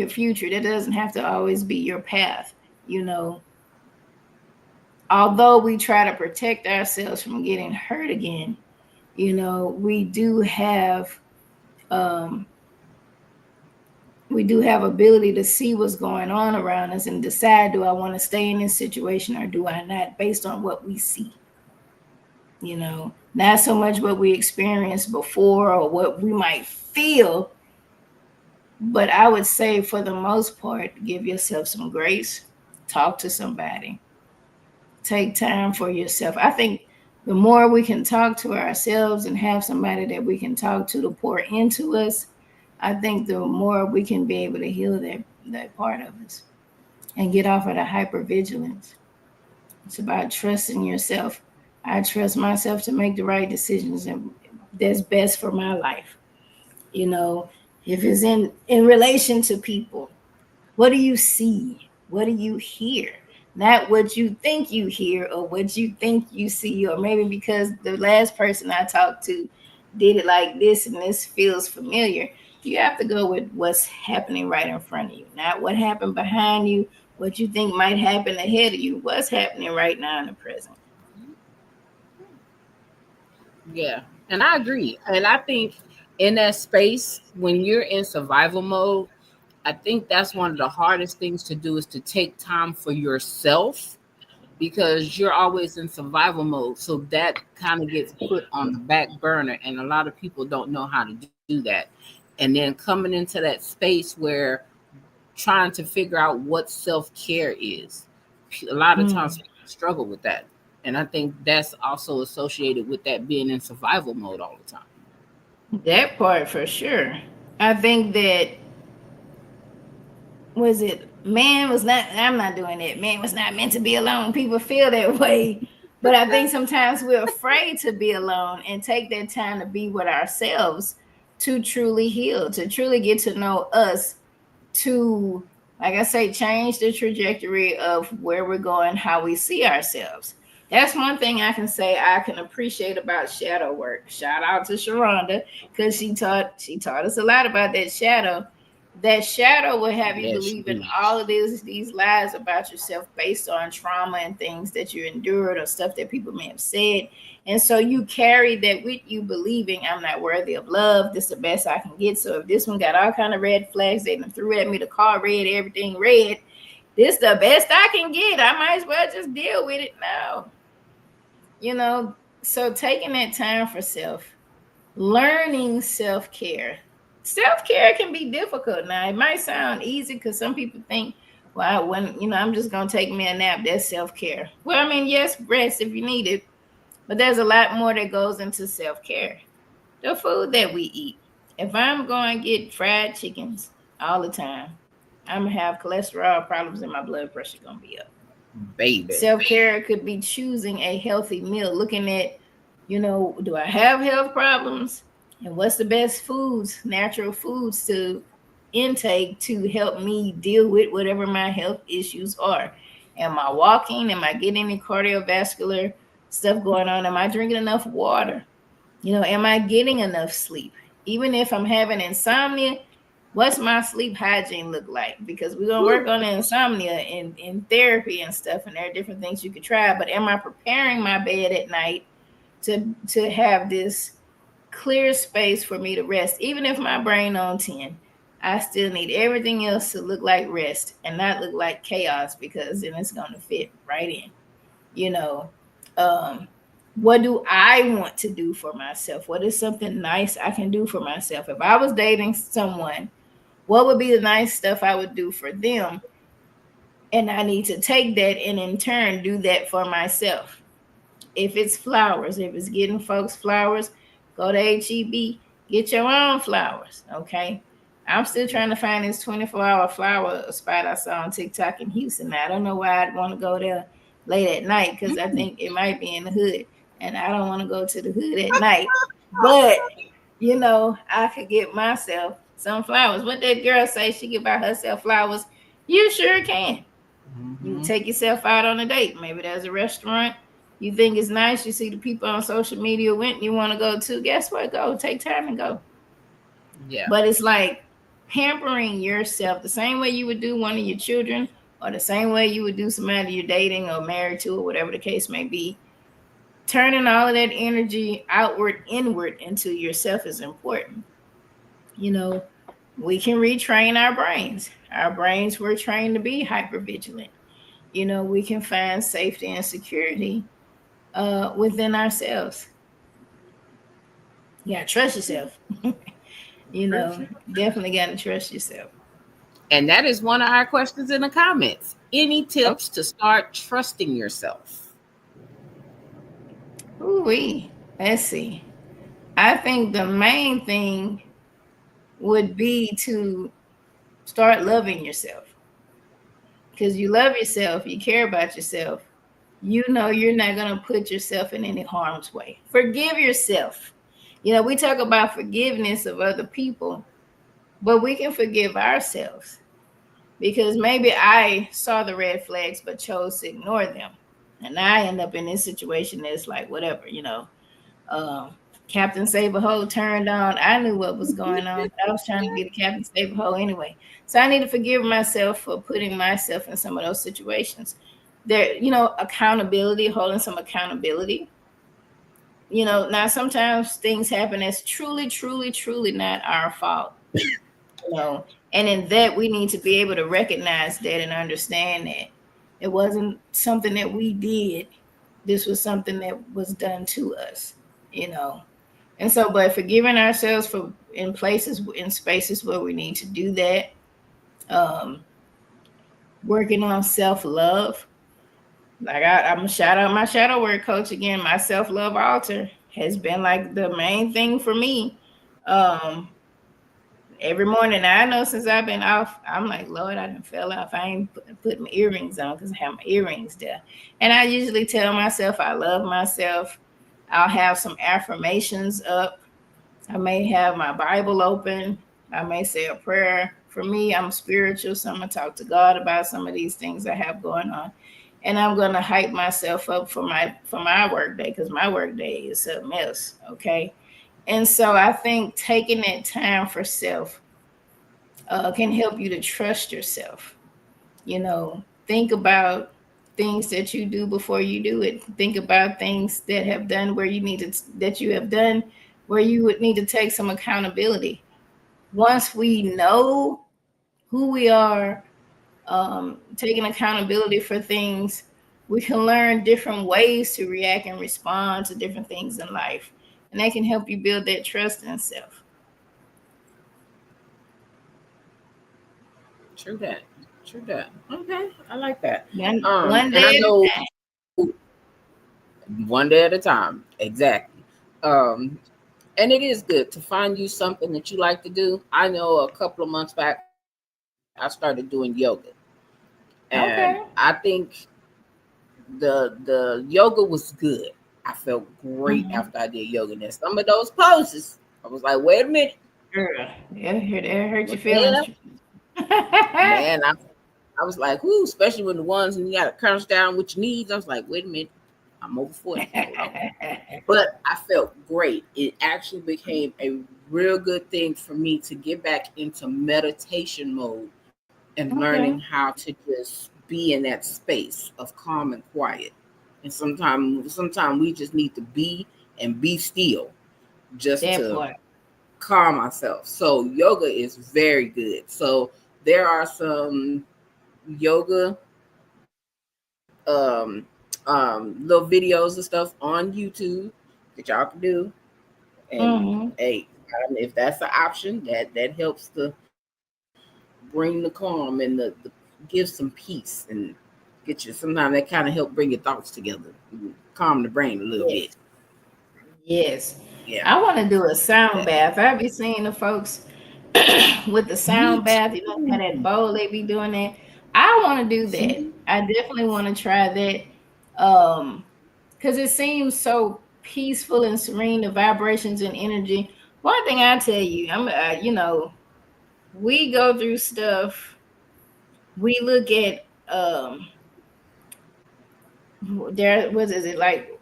future. That doesn't have to always be your path. Although we try to protect ourselves from getting hurt again, we do have ability to see what's going on around us and decide, do I want to stay in this situation or do I not, based on what we see. Not so much what we experienced before or what we might feel, but I would say for the most part, give yourself some grace, talk to somebody, take time for yourself. I think the more we can talk to ourselves and have somebody that we can talk to pour into us, I think the more we can be able to heal that part of us and get off of the hypervigilance. It's about trusting yourself. I trust myself to make the right decisions and that's best for my life. If it's in relation to people, what do you see? What do you hear? Not what you think you hear or what you think you see, or maybe because the last person I talked to did it like this and this feels familiar. You have to go with what's happening right in front of you, not what happened behind you, what you think might happen ahead of you, what's happening right now in the present. Yeah, and I agree. And I think in that space, when you're in survival mode, I think that's one of the hardest things to do is to take time for yourself, because you're always in survival mode. So that kind of gets put on the back burner. And a lot of people don't know how to do that. And then coming into that space where trying to figure out what self-care is, a lot of times people struggle with that. And I think that's also associated with that being in survival mode all the time. That part for sure. I think that I'm not doing it. Man was not meant to be alone. People feel that way. But I think sometimes we're afraid to be alone and take that time to be with ourselves, to truly heal, to truly get to know us, to, like I say, change the trajectory of where we're going, how we see ourselves. That's one thing I can say I can appreciate about shadow work. Shout out to Sharonda, because she taught us a lot about that shadow. That shadow will have you believe in all of these lies about yourself based on trauma and things that you endured or stuff that people may have said. And so you carry that with you, believing I'm not worthy of love. This is the best I can get. So if this one got all kind of red flags, they threw at me, the car red, everything red, this is the best I can get. I might as well just deal with it now. So taking that time for self, learning self-care, self-care can be difficult. Now, it might sound easy because some people think, well, when I'm just gonna take me a nap, that's self-care. Well, I mean, yes, rest if you need it, but there's a lot more that goes into self-care. The food that we eat. If I'm going to get fried chickens all the time, I'm gonna have cholesterol problems and my blood pressure gonna be up. Baby. Self-care could be choosing a healthy meal, looking at, do I have health problems? And what's the best foods, natural foods to intake to help me deal with whatever my health issues are? Am I walking? Am I getting any cardiovascular stuff going on? Am I drinking enough water? Am I getting enough sleep? Even if I'm having insomnia, what's my sleep hygiene look like? Because we're gonna work on the insomnia in therapy and stuff, and there are different things you could try. But am I preparing my bed at night to have this clear space for me to rest? Even if my brain on 10, I still need everything else to look like rest and not look like chaos, because then it's gonna fit right in. What do I want to do for myself? What is something nice I can do for myself? If I was dating someone, what would be the nice stuff I would do for them? And I need to take that and in turn do that for myself. If it's flowers, if it's getting folks flowers, go to HEB, get your own flowers, okay? I'm still trying to find this 24-hour flower spot I saw on TikTok in Houston. Now, I don't know why I'd want to go there late at night, because I think it might be in the hood, and I don't want to go to the hood at night. But, I could get myself some flowers. What that girl say, she could buy herself flowers. You sure can. You take yourself out on a date. Maybe there's a restaurant you think is nice. You see the people on social media went and you want to go to. Guess what? Go. Take time and go. Yeah. But it's like pampering yourself the same way you would do one of your children, or the same way you would do somebody you're dating or married to, or whatever the case may be. Turning all of that energy outward, inward into yourself is important. We can retrain our brains. Our brains were trained to be hypervigilant. We can find safety and security within ourselves. You gotta trust yourself. Definitely gotta trust yourself. And that is one of our questions in the comments. Any tips to start trusting yourself? Ooh-wee. Let's see. I think the main thing would be to start loving yourself. Because you love yourself, you care about yourself, you're not going to put yourself in any harm's way. Forgive yourself. We talk about forgiveness of other people, but we can forgive ourselves, because maybe I saw the red flags but chose to ignore them. And I end up in this situation that's like, whatever, Captain Save-A-Ho turned on. I knew what was going on. I was trying to be the Captain Save-A-Ho anyway. So I need to forgive myself for putting myself in some of those situations. There, accountability, holding some accountability. Now sometimes things happen that's truly, truly, truly not our fault. And in that, we need to be able to recognize that and understand that it wasn't something that we did. This was something that was done to us, And so, but forgiving ourselves in spaces where we need to do that, working on self-love. Like I'm gonna shout out my shadow work coach again. My self-love altar has been like the main thing for me. Every morning, I know since I've been off, I'm like, Lord, I done fell off. I ain't put my earrings on because I have my earrings there. And I usually tell myself I love myself. I'll have some affirmations up. I may have my Bible open. I may say a prayer. For me, I'm spiritual, so I'm going to talk to God about some of these things I have going on. And I'm going to hype myself up for my work day, because my work day is a mess, okay? And so I think taking that time for self can help you to trust yourself. Think about things that you do before you do it. Think about things that have done where you would need to take some accountability. Once we know who we are, taking accountability for things, we can learn different ways to react and respond to different things in life. And that can help you build that trust in self. True that. True that. Okay, I like that. One And I day know one day at a time. Exactly. And it is good to find you something that you like to do. I know a couple of months back, I started doing yoga, and I okay. think the yoga was good. I felt great after Mm-hmm. I did yoga. And then some of those poses, I was like, wait a minute, Girl, it hurt what your the feelings. hell, man? I was like, whoo, especially when the ones when you got to crouch down with your knees. I was like, wait a minute, I'm over 40. Hold on. But I felt great. It actually became a real good thing for me to get back into meditation mode and learning Okay. how to just be in that space of calm and quiet. And sometimes we just need to be still just That to part. calm ourselves. So yoga is very good. So there are some yoga little videos and stuff on YouTube that y'all can do. And Mm-hmm. hey, if that's an option, that helps to bring the calm and the give some peace and get you. Sometimes that kind of help bring your thoughts together, calm the brain a little bit. Yes. Yes. Yeah, I want to do a sound that. bath. I be seeing the folks with the Me sound bath, you know, too. how that bowl they be doing that. I want to do that. See? I definitely want to try that. Because it seems so peaceful and serene, the vibrations and energy. One thing I tell you, you know, we go through stuff. We look at there what is it like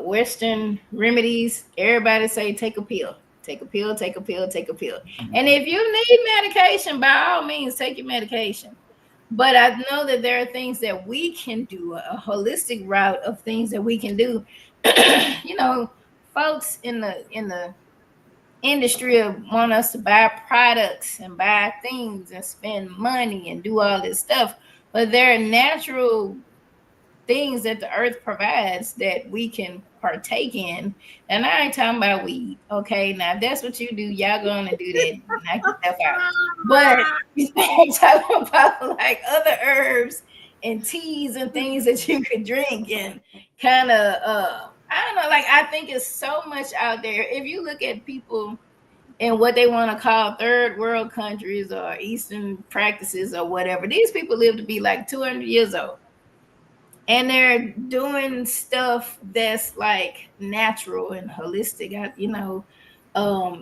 western remedies. Everybody say take a pill, take a pill, take a pill, take a pill. And if you need medication, by all means take your medication. But I know that there are things that we can do, a holistic route of things that we can do. You know, folks in the industry want us to buy products and buy things and spend money and do all this stuff, but there are natural things that the earth provides that we can partake in. And I ain't talking about weed. Okay. Now if that's what you do, y'all gonna do that. Knock yourself out. But I'm talking about like other herbs and teas and things that you could drink and kind of I don't know, like I think it's so much out there. If you look at people in what they want to call third world countries or Eastern practices or whatever, these people live to be like 200 years old, and they're doing stuff that's like natural and holistic. You know,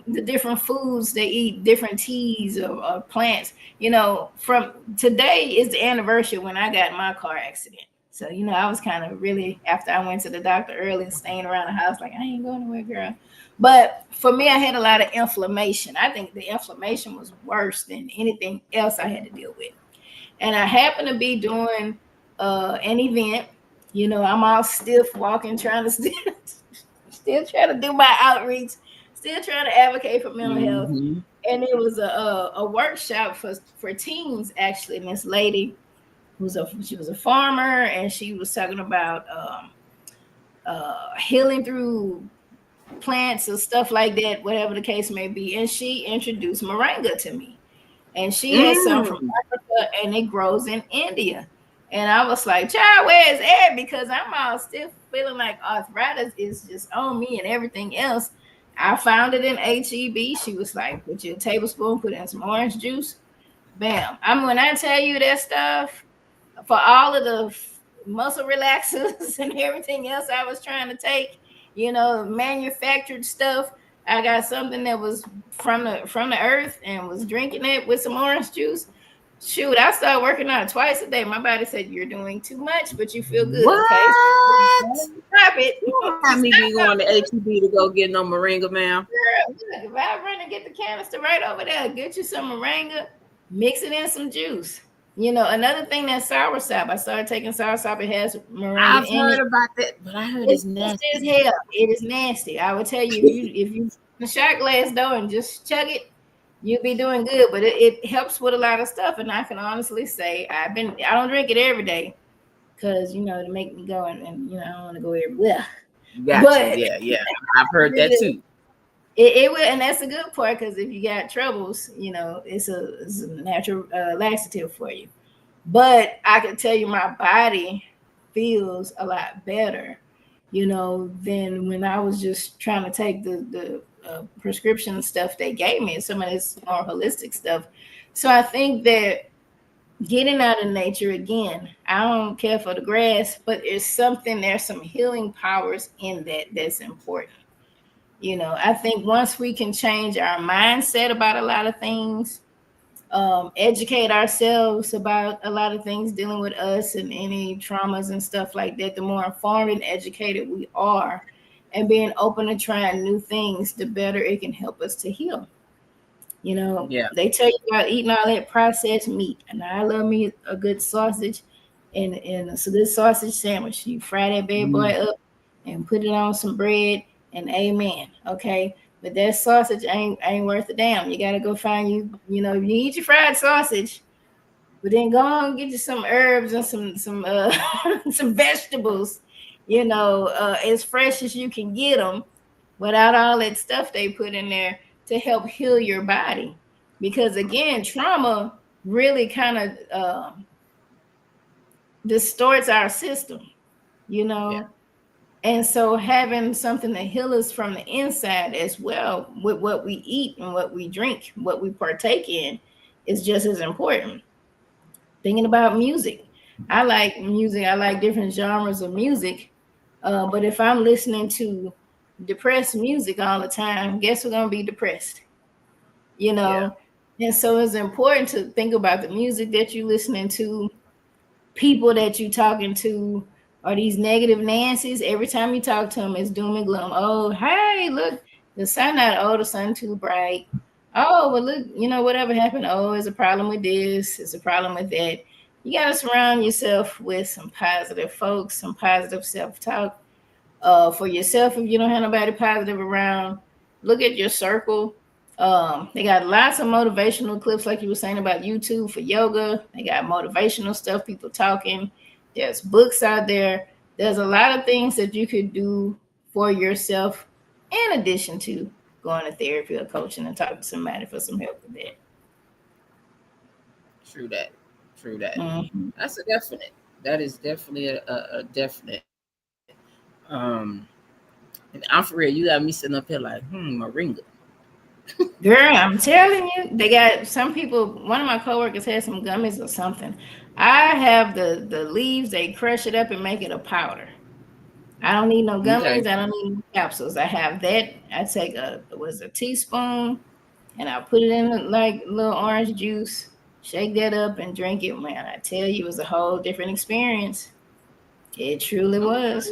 the different foods they eat, different teas or plants. You know, from today is the anniversary when I got in my car accident. So you know, I was kind of really after I went to the doctor early, staying around the house, like I ain't going nowhere, girl. But for me, I had a lot of inflammation. I think the inflammation was worse than anything else I had to deal with. And I happened to be doing an event. You know, I'm all stiff walking, trying to still trying to do my outreach, still trying to advocate for mental health. Mm-hmm. And it was a workshop for teens actually. And this lady she was a farmer, and she was talking about healing through plants or stuff like that, whatever the case may be. And she introduced moringa to me, and she has some from Mm. Africa, and it grows in India. And I was like, child, where is Ed? Because I'm all still feeling like arthritis is just on me and everything else. I found it in HEB. She was like, put you a tablespoon, put in some orange juice. Bam. When I tell you that stuff, for all of the muscle relaxers and everything else I was trying to take, you know, manufactured stuff. I got something that was from the earth and was drinking it with some orange juice. Shoot, I started working out twice a day. My body said you're doing too much, but you feel good. Okay, What? stop it. You don't have me be going to HEB to go get no moringa, ma'am. Girl, look, if I run and get the canister right over there, get you some moringa, mix it in some juice. You know, another thing that's soursop. I started taking soursop. It has moringa I've in heard it. about that, but I heard It's it's nasty as nasty. hell. It is nasty. I would tell you if you the shot glass though and just chug it, you'll be doing good. But it helps with a lot of stuff. And I can honestly say I don't drink it every day because you know to make me go and you know I don't want to go everywhere. Got you. But Yeah, yeah. I've heard that too. It will, and that's a good part, because if you got troubles, it's a natural laxative for you. But I can tell you, my body feels a lot better, than when I was just trying to take the prescription stuff they gave me, and some of this more holistic stuff. So I think that getting out of nature, again, I don't care for the grass, but there's some healing powers in that's important. I think once we can change our mindset about a lot of things, educate ourselves about a lot of things dealing with us and any traumas and stuff like that, the more informed and educated we are, and being open to trying new things, the better it can help us to heal. Yeah. They tell you about eating all that processed meat, and I love me a good sausage and a good sausage sandwich. You fry that bad boy up and put it on some bread, and amen. Okay. But that sausage ain't worth a damn. You gotta go find you eat your fried sausage, but then go on and get you some herbs and some some vegetables, as fresh as you can get them, without all that stuff they put in there to help heal your body. Because again, trauma really kind of distorts our system, Yeah. And so having something to heal us from the inside as well, with what we eat and what we drink, what we partake in, is just as important. Thinking about music, I like music. I like different genres of music. But if I'm listening to depressed music all the time, guess we're gonna be depressed, you know. And so it's important to think about the music that you're listening to, people that you're talking to. Are these negative Nancy's? Every time you talk to them, it's doom and gloom. Oh, hey, look, the sun out. Oh, the sun too bright. Oh, well, look, whatever happened. Oh, it's a problem with this. It's a problem with that. You got to surround yourself with some positive folks, some positive self-talk. For yourself, if you don't have nobody positive around, look at your circle. They got lots of motivational clips, like you were saying about YouTube for yoga. They got motivational stuff, people talking. There's books out there. There's a lot of things that you could do for yourself, in addition to going to therapy or coaching and talking to somebody for some help with that. True that. True that. Mm-hmm. That's a definite. That is definitely a definite. And I'm for real. You got me sitting up here like, moringa. Girl, I'm telling you, they got some people. One of my coworkers had some gummies or something. I have the leaves. They crush it up and make it a powder. I don't need no gummies. Okay. I don't need no capsules. I have that. I take a teaspoon, and I put it in like little orange juice. Shake that up and drink it. Man, I tell you, it was a whole different experience. It truly was.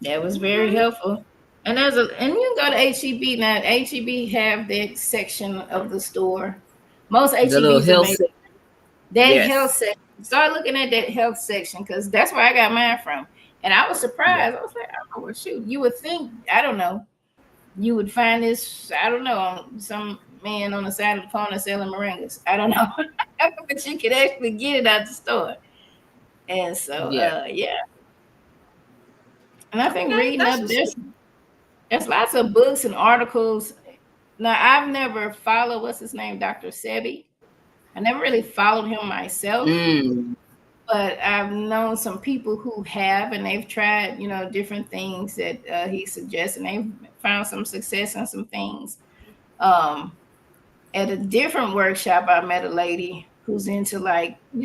That was very helpful. And and you can go to HEB now. HEB have that section of the store. Most The little HEBs are health. made that health Yes. section. Start looking at that health section, because that's where I got mine from. And I was Yeah. surprised. I was like, oh well, shoot. You would think, I don't know, you would find this, I don't know, some man on the side of the corner selling moringas. I don't know. But you could actually get it out the store. And so Yeah. yeah. And I think Okay. reading That's up, what's up. there's lots of books and articles. Now, I've never followed, what's his name, Dr. Sebi. I never really followed him myself, Mm. but I've known some people who have, and they've tried, different things that he suggests, and they've found some success in some things. Um, at a different workshop, I met a lady who's into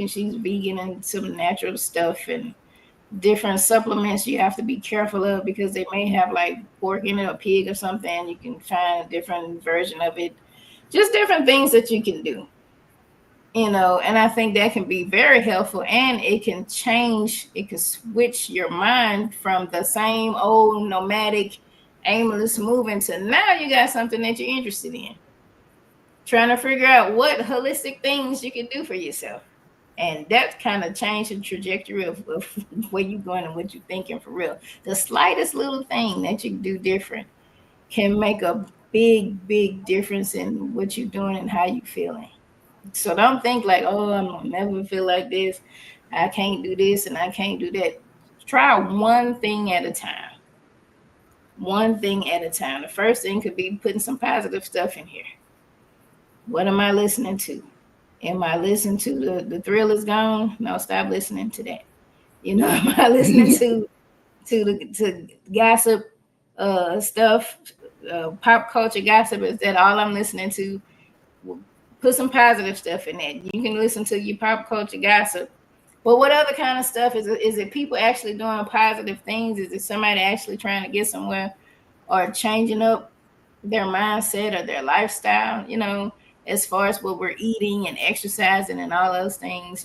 she's vegan and some natural stuff, and different supplements you have to be careful of, because they may have like pork in it or pig or something. You can find a different version of it, just different things that you can do, and I think that can be very helpful, and it can switch your mind from the same old nomadic aimless moving to now you got something that you're interested in, trying to figure out what holistic things you can do for yourself. And that kind of changed the trajectory of where you're going and what you're thinking for real. The slightest little thing that you do different can make a big, big difference in what you're doing and how you're feeling. So don't think like, oh, I'm gonna never feel like this. I can't do this and I can't do that. Try one thing at a time. one thing at a time. The first thing could be putting some positive stuff in here. What am I listening to? Am I listening to the thrill is gone? No, stop listening to that. Am I listening to gossip stuff, pop culture gossip? Is that all I'm listening to? Put some positive stuff in that. You can listen to your pop culture gossip. But what other kind of stuff is it people actually doing positive things? Is it somebody actually trying to get somewhere or changing up their mindset or their lifestyle, as far as what we're eating and exercising and all those things,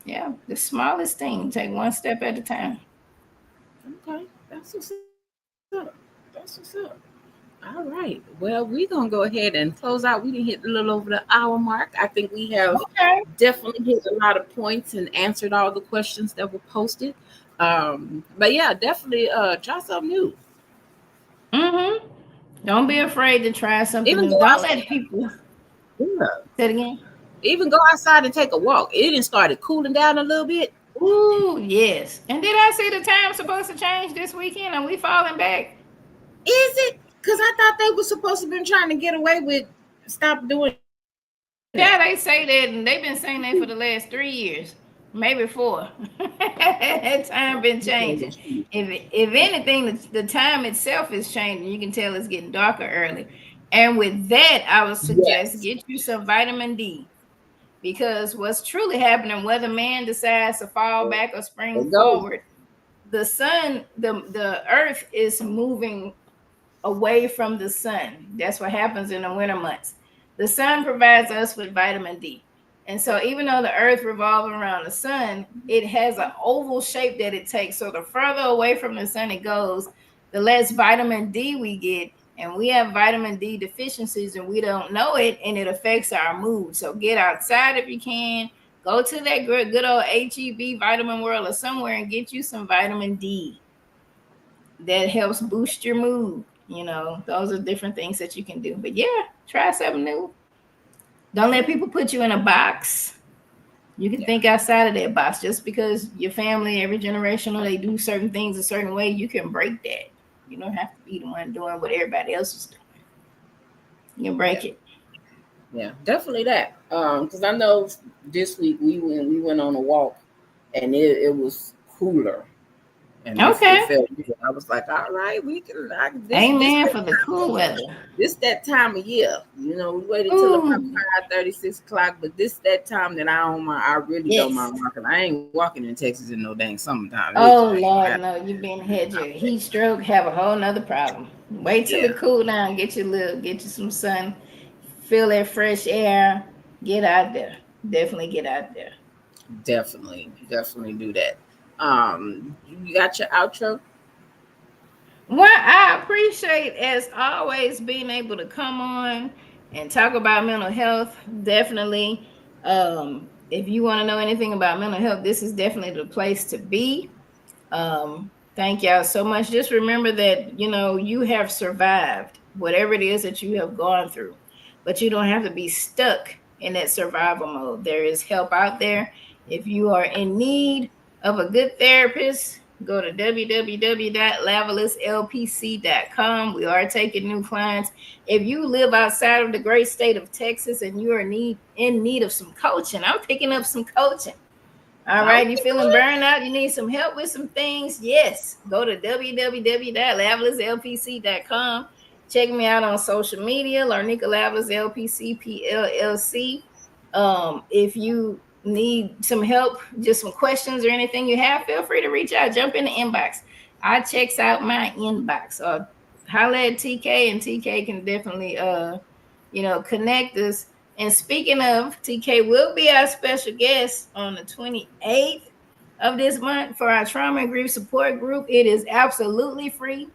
Yeah, the smallest thing, take one step at a time. Okay, that's what's up. That's what's up. All right. Well, we're gonna go ahead and close out. We didn't hit a little over the hour mark. I think we have definitely hit a lot of points and answered all the questions that were posted. But yeah, definitely try something new. Mm-hmm. Don't be afraid to try something Even new. Don't let people say it again. Even go outside and take a walk. It didn't started cooling down a little bit. Ooh, yes. And did I see the time supposed to change this weekend? Are we falling back? Is it? Because I thought they were supposed to been trying to get away with stop doing that. Yeah, they say that, and they've been saying that for the last 3 years, maybe 4. That time been changing. If anything, the time itself is changing. You can tell it's getting darker early. And with that, I would suggest get you some vitamin D. Because what's truly happening, whether man decides to fall back or spring forward, the sun, the earth is moving away from the sun. That's what happens in the winter months. The sun provides us with vitamin D. And so even though the earth revolves around the sun, it has an oval shape that it takes. So the further away from the sun it goes, the less vitamin D we get. And we have vitamin D deficiencies and we don't know it, and it affects our mood. So get outside if you can. Go to that good old HEB, Vitamin World, or somewhere and get you some vitamin D. That helps boost your mood. Those are different things that you can do. But yeah, try something new. Don't let people put you in a box. You can think outside of that box. Just because your family, every generation, or they do certain things a certain way, you can break that. You don't have to be the one doing what everybody else is doing. You can break it. Yeah, definitely that. Because I know this week we went on a walk, and it was cooler. And okay. I was like, all right, we can. Amen for the cool weather. This that time of year. We waited till about 5:30, 6 o'clock, but this that time that I don't mind. I really don't mind walking. I ain't walking in Texas in no dang summertime. Oh Lord, no! You've been had your heat stroke. Have a whole nother problem. Wait till it cool down. Get you some sun. Feel that fresh air. Get out there. Definitely get out there. Definitely do that. You got your outro? Well, I appreciate, as always, being able to come on and talk about mental health. Definitely. If you want to know anything about mental health, this is definitely the place to be. Thank y'all so much. Just remember that, you have survived whatever it is that you have gone through, but you don't have to be stuck in that survival mode. There is help out there. If you are in need of a good therapist, go to www.lavalislpc.com. We are taking new clients. If you live outside of the great state of Texas and you are in need of some coaching, I'm picking up some coaching. All right, you feeling burned out? You need some help with some things? Yes, go to www.lavalislpc.com. Check me out on social media, Larnica Lavalis LPC PLLC. If you need some help, just some questions or anything you have, feel free to reach out. Jump in the inbox. I checks out my inbox. Holla at TK, and TK can definitely connect us. And speaking of, TK will be our special guest on the 28th of this month for our trauma and grief support group. It is absolutely free,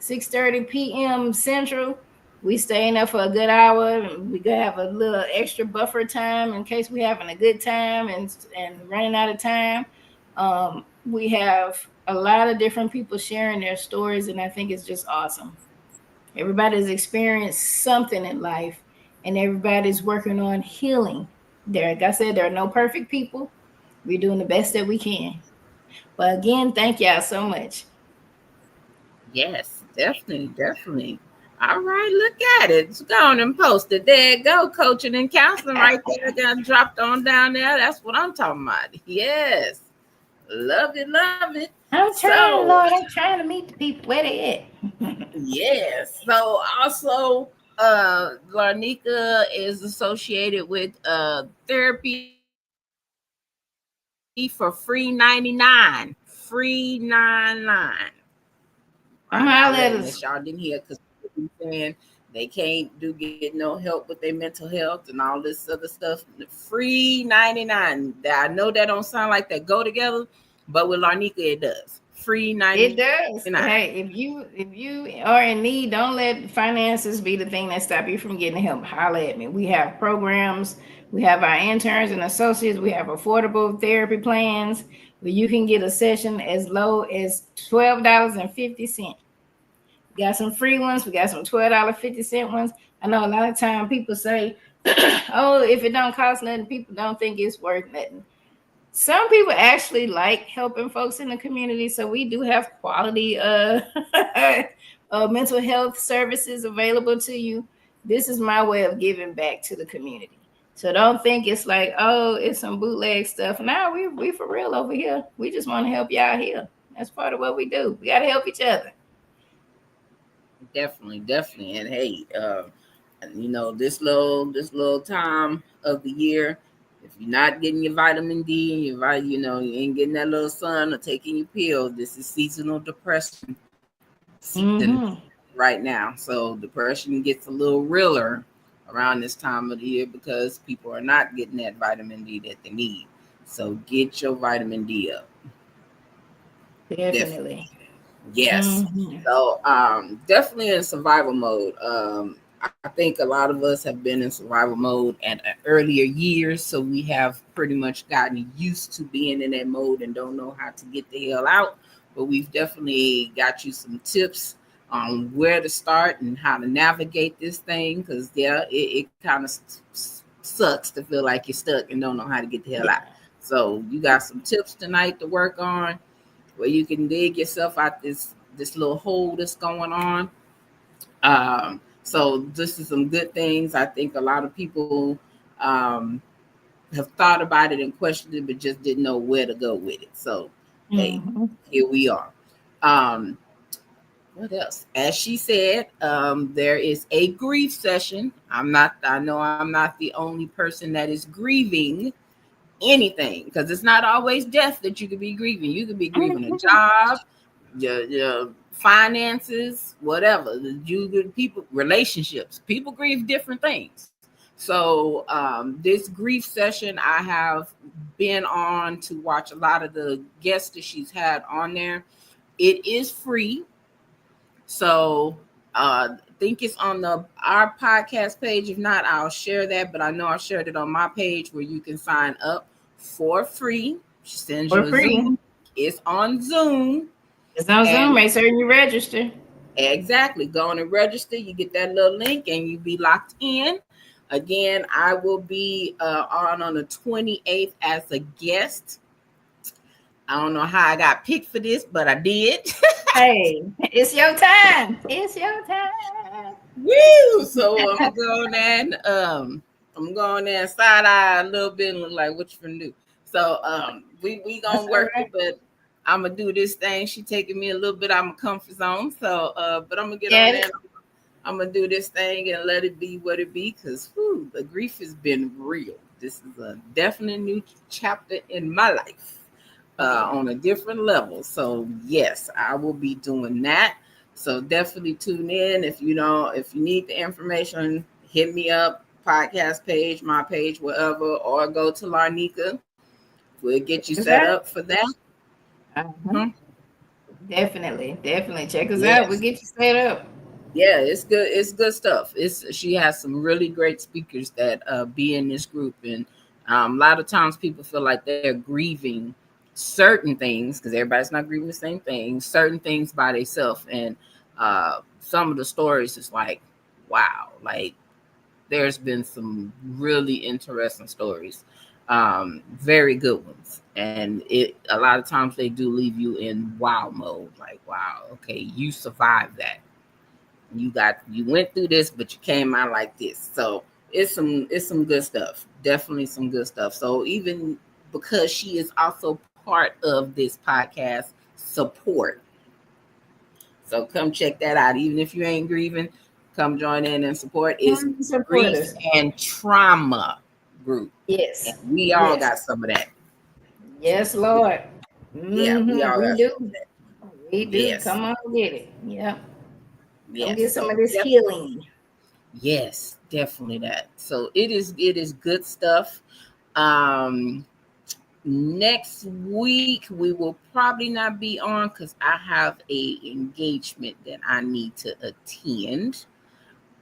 6:30 p.m. Central. We stay in there for a good hour, and we gonna have a little extra buffer time in case we're having a good time and running out of time. We have a lot of different people sharing their stories, and I think it's just awesome. Everybody's experienced something in life, and everybody's working on healing. Like I said, there are no perfect people. We're doing the best that we can. But again, thank y'all so much. Yes, definitely. All right, look at it. It's gone and posted. There you go, coaching and counseling right there. Got dropped on down there. That's what I'm talking about. Yes. Love it, love it. I'm trying, So Lord. I'm trying to meet the people where they at. yes. So also Larnica is associated with therapy for free 99. Free 99. I'm I holler read at them us. as y'all didn't hear because saying they can't do get no help with their mental health and all this other stuff. Free 99. I know that don't sound like that go together, but with Larnica it does. Free It 99. does. Hey, if you are in need, don't let finances be the thing that stop you from getting help. Holler at me. We have programs. We have our interns and associates. We have affordable therapy plans where you can get a session as low as $12.50. We got some free ones. We got some $12.50 ones. I know a lot of time people say, "Oh, if it don't cost nothing, people don't think it's worth nothing." Some people actually like helping folks in the community, so we do have quality mental health services available to you. This is my way of giving back to the community. So don't think it's like, oh, it's some bootleg stuff. No, we for real over here. We just want to help y'all here. That's part of what we do. We got to help each other. Definitely. And hey, this little time of the year, if you're not getting your vitamin D and you ain't getting that little sun or taking your pills, this is seasonal depression season right now. So depression gets a little realer around this time of the year because people are not getting that vitamin D that they need. So get your vitamin D up. Definitely. Definitely. Yes. Mm-hmm. So definitely in survival mode. I think a lot of us have been in survival mode at earlier years, so we have pretty much gotten used to being in that mode and don't know how to get the hell out. But we've definitely got you some tips on where to start and how to navigate this thing. Because yeah, it kind of sucks to feel like you're stuck and don't know how to get the hell out. So you got some tips tonight to work on where you can dig yourself out this little hole that's going on. So this is some good things. I think a lot of people um, have thought about it and questioned it, but just didn't know where to go with it. So hey, Mm-hmm. here we are. Um, what else? As she said, there is a grief session. I know I'm not the only person that is grieving anything because it's not always death that you could be grieving. You could be grieving a job, your finances, whatever. You people relationships. People grieve different things. So this grief session I have been on to watch a lot of the guests that she's had on there. It is free. So I think it's on our podcast page. If not, I'll share that. But I know I shared it on my page where you can sign up for free. She sends you For a free. Zoom. It's on Zoom. It's on Zoom. And Make sure you register. exactly, go on and register. You get that little link and you be locked in. Again, I will be on the 28th as a guest. I don't know how I got picked for this, but I did. Hey, it's your time. It's your time. Woo! So I'm going there and side eye a little bit and look like what you gonna do. So we That's gonna all work right. it, but I'm gonna do this thing. She taking me a little bit out of my comfort zone. So but I'm gonna get on Get there. it? I'm gonna do this thing and let it be what it be because the grief has been real. This is a definite new chapter in my life Yeah. on a different level. So yes, I will be doing that. So definitely tune in. If you need the information, hit me up, podcast page, my page, whatever, or go to Larnica. We'll get you Check us set out. up for that. Uh-huh. Hmm. Definitely. Check us out. We'll Yes. get you set up. Yeah, it's good. It's good stuff. She has some really great speakers that be in this group, and a lot of times people feel like they're grieving certain things because everybody's not grieving the same things, certain things by themselves, and some of the stories is like, wow, like there's been some really interesting stories. Very good ones. And it a lot of times they do leave you in wow mode, like, wow, okay, you survived that. You went through this, but you came out like this. So it's some good stuff. Definitely some good stuff. So even because she is also part of this podcast support. So come check that out. Even if you ain't grieving, come join in and support. It's grief and trauma group. Yes. And we all got some of that. Yes, Lord. Yeah, we all got do. some of that. We do. Yes. Come on, get it. Yeah. Yes. Come get some of this healing. Yes, definitely that. So it is good stuff. Next week we will probably not be on because I have a engagement that I need to attend.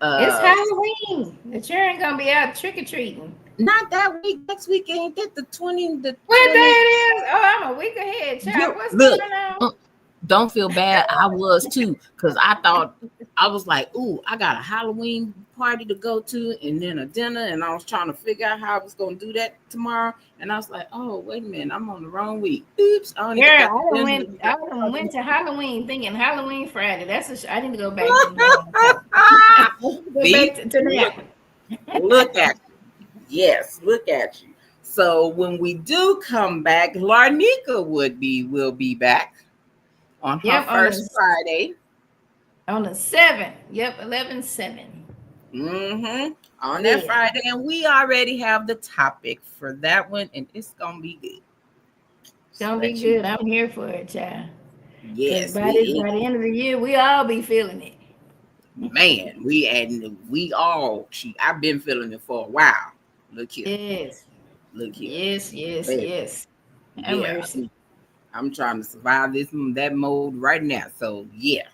It's Halloween. The children gonna be out trick or treating. Not that week. Next week ain't that the 20? What day it is? Oh, I'm a week ahead, child. What's going on? Don't feel bad. I was too, because I thought I was like, ooh, I got a Halloween party to go to and then a dinner, and I was trying to figure out how I was gonna do that tomorrow. And I was like, oh, wait a minute, I'm on the wrong week. Oops. I went to Halloween thinking Halloween Friday. I need to go back to that. Look at you. Yes, look at you. So when we do come back, Larnika will be back on her first Friday. On the 7th. Yep, 11/7. On that Friday. And we already have the topic for that one, and it's gonna be good. It's gonna be good. I'm here for it, child. Yes. By the end of the year, we all be feeling it. Man, I've been feeling it for a while. Look here. Yes. Look here. Yes. Have mercy. I'm trying to survive that mode right now. So yeah.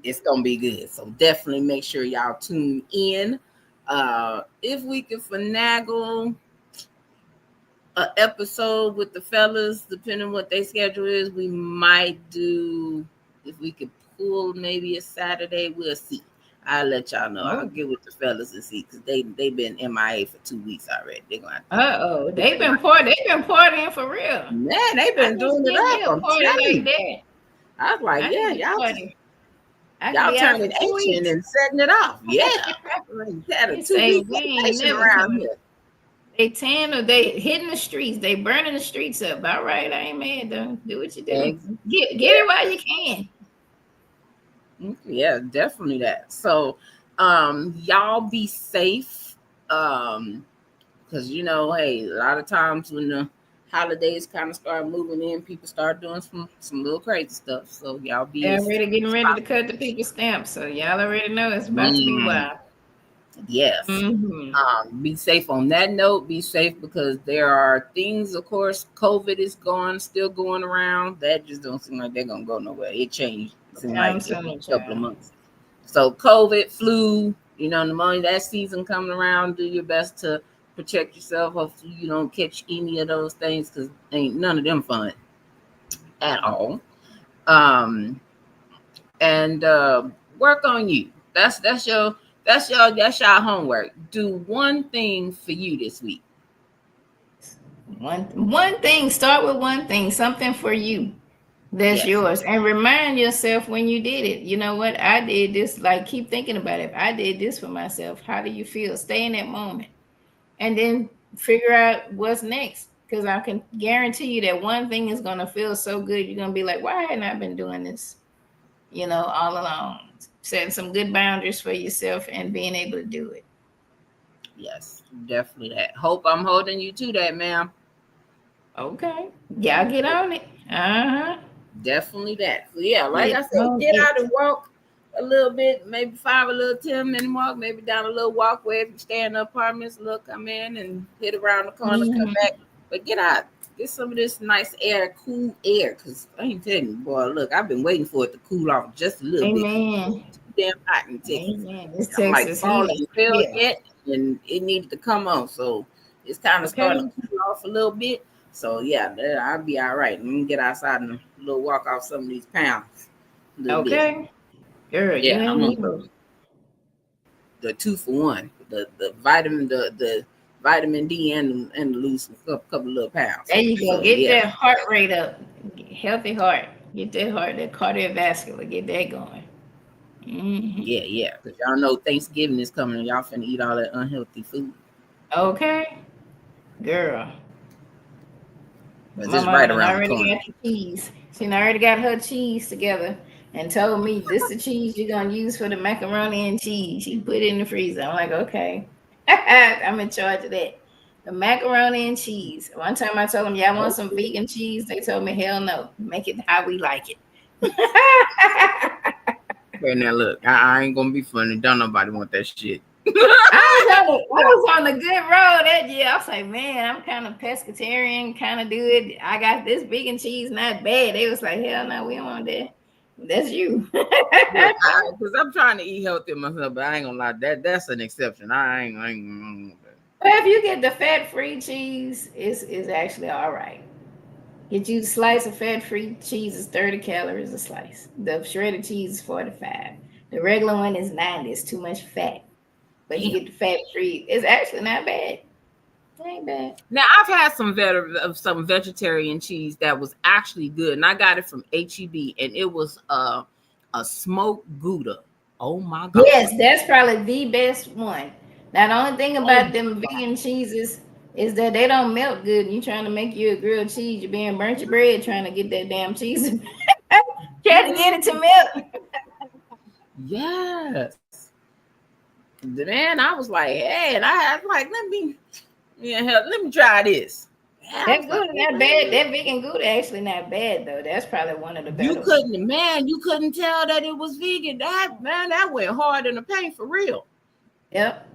It's gonna be good. So definitely make sure y'all tune in. If we can finagle an episode with the fellas, depending on what their schedule is, we might do. If we could pull maybe a Saturday, we'll see. I'll let y'all know. I'll get with the fellas and see, because they've been MIA for 2 weeks already. They're gonna they've been partying for real. Man, they've been doing it up. I was like, y'all turning ancient and setting it off. Yeah. Had a 2 week around here. They tan or they hitting the streets. They burning the streets up. All right, I ain't mad though. Do what you do. Get it while you can. Yeah, definitely that. So y'all be safe. Because hey, a lot of times when the holidays kind of start moving in, people start doing some little crazy stuff. So y'all be getting ready to cut the people's stamps. So y'all already know it's about to be wild. Yes. Be safe on that note. Be safe, because there are things, of course, COVID is still going around. That just don't seem like they're gonna go nowhere. It changed. It seemed like a couple of months. So COVID, flu, pneumonia, that season coming around. Do your best to protect yourself. Hopefully you don't catch any of those things, because ain't none of them fun at all. And work on you. That's your homework. Do one thing for you this week. One thing. Start with one thing. Something for you that's yours, and remind yourself when you did it. You know what? I did this. Like, keep thinking about it. I did this for myself. How do you feel? Stay in that moment, and then figure out what's next. Because I can guarantee you that one thing is gonna feel so good. You're gonna be like, why hadn't I been doing this? All along. Setting some good boundaries for yourself and being able to do it. Yes, definitely that. Hope I'm holding you to that, ma'am. Okay. Y'all get on it. Definitely that. So yeah, like I said, get out and walk a little bit, maybe 10-minute walk, maybe down a little walkway. If you stay in the apartments, come in and hit around the corner, come back. But get out. Get some of this nice air, cool air, because I ain't telling you, boy, look, I've been waiting for it to cool off just a little bit. It's too damn hot in Texas. I'm like, fall ain't fell yet, and it needed to come on. So it's kind of starting to cool off a little bit. So yeah, I'll be all right. I'm gonna get outside and a little walk off some of these pounds. Okay. Good. Yeah, I'm gonna the 2 for 1. The vitamin, the vitamin D and lose a couple little pounds. There you go. So, Get yeah. that heart rate up. Healthy heart. Get that heart, that cardiovascular. Get that going. Mm-hmm. Yeah. Because y'all know Thanksgiving is coming and y'all finna eat all that unhealthy food. Okay. Girl. But My it's mama right done around the already corner. got the cheese. She done already got her cheese together and told me this the cheese you're gonna use for the macaroni and cheese. She put it in the freezer. I'm like, okay. I'm in charge of that. The macaroni and cheese. One time I told them, y'all want some vegan cheese? They told me, hell no. Make it how we like it. Okay, now look, I ain't gonna be funny. Don't nobody want that shit. I was on the good road that year. I was like, man, I'm kind of pescatarian, kind of do it. I got this vegan cheese, not bad. They was like, hell no, we don't want that. That's you. Because I'm trying to eat healthy myself, but I ain't gonna lie, that's an exception. I ain't gonna But if you get the fat-free cheese, it's actually all right. Get you a slice of fat-free cheese is 30 calories a slice. The shredded cheese is 45. The regular one is 90. It's too much fat. But you get the fat-free. It's actually not bad. It ain't bad. Now I've had some vegetarian cheese that was actually good, and I got it from HEB, and it was a smoked Gouda. Oh my god! Yes, that's probably the best one. Now the only thing about them vegan cheeses is that they don't melt good. And you trying to make you a grilled cheese, you're being burnt your bread trying to get that damn cheese. Trying to get it to melt. Yes. Man, I was like, hey, and I was like, let me try this. That Gouda not bad. That vegan Gouda actually not bad though. That's probably one of the better ones. You couldn't tell that it was vegan. That went hard in the paint for real. Yep.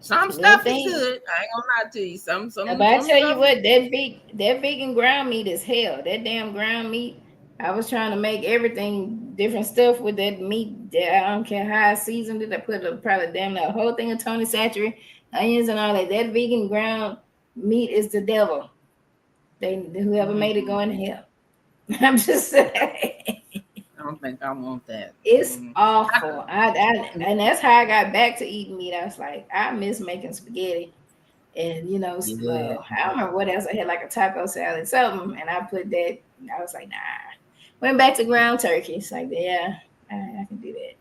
Some stuff is good. I ain't gonna lie to you. But I tell you what, that vegan ground meat is hell. That damn ground meat. I was trying to make everything different stuff with that meat. I don't care how I seasoned it. I put probably damn the whole thing of Tony Satchery, onions and all that. That vegan ground meat is the devil. Whoever made it go in hell. I'm just saying. I don't think I want that. It's awful. And that's how I got back to eating meat. I was like, I miss making spaghetti. And I don't remember what else I had, like a taco salad, something, and I put that. I was like, nah. Went back to ground turkey. It's like, yeah, I can do that.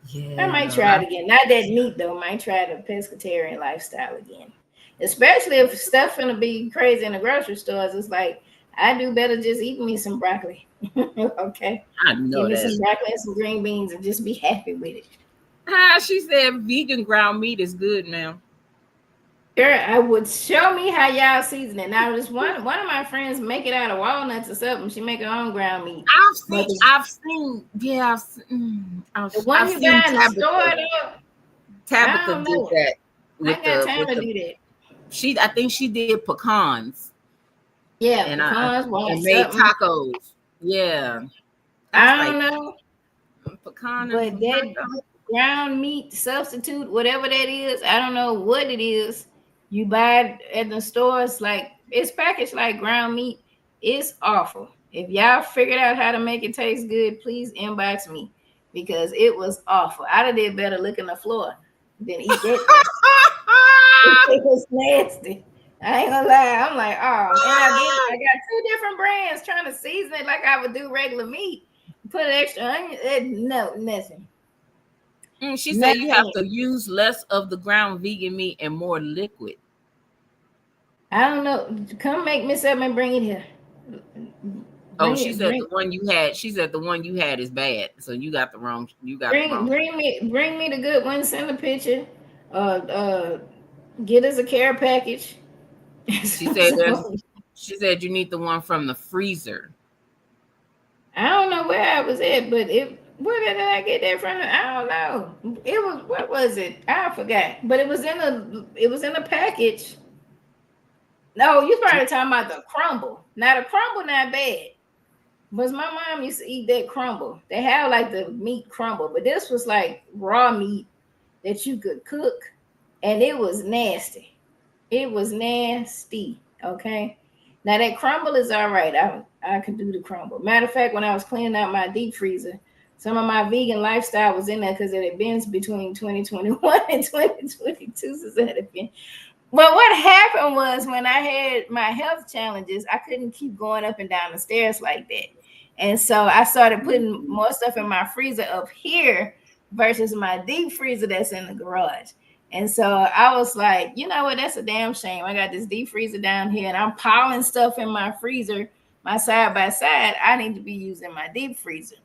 Yeah, I might try it again. Not that meat though. Might try the pescatarian lifestyle again. Especially if stuff gonna be crazy in the grocery stores. It's like I do better just eating me some broccoli. Okay, I know give me some broccoli and some green beans and just be happy with it. She said vegan ground meat is good now. Girl, I would show me how y'all season it. Now, just one of my friends make it out of walnuts or something. She make her own ground meat. I've seen. The one you buy in the store. Tabitha did that. I ain't got time to do that. I think she did pecans. Yeah, and pecans. And made tacos. Yeah, I don't know. Pecan, but that ground meat substitute, whatever that is, I don't know what it is. You buy it at the stores, like it's packaged like ground meat. It's awful. If y'all figured out how to make it taste good, please inbox me because it was awful. I'd have did better licking the floor than eat that. It was nasty. I ain't gonna lie. I'm like, oh, and I got 2 different brands trying to season it like I would do regular meat. Put an extra onion. No, nothing. She said you have to use less of the ground vegan meat and more liquid. I don't know. Come make me something and bring it here. She said the one you had. She said the one you had is bad. So you got the wrong. Bring me the good one. Send a picture. Get us a care package. She said you need the one from the freezer. I don't know where I was at, but where did I get that from? I don't know. It was, what was it? I forgot. But it was in a package. No, you probably talking about the crumble. Now the crumble not bad. But my mom used to eat that crumble. They have like the meat crumble, but this was like raw meat that you could cook, and it was nasty. It was nasty. Okay. Now that crumble is all right. I could do the crumble. Matter of fact, when I was cleaning out my deep freezer, some of my vegan lifestyle was in there because it had been between 2021 and 2022 since it had been. But what happened was when I had my health challenges, I couldn't keep going up and down the stairs like that. And so I started putting more stuff in my freezer up here versus my deep freezer that's in the garage. And so I was like, you know what? That's a damn shame. I got this deep freezer down here and I'm piling stuff in my freezer, my side by side. I need to be using my deep freezer.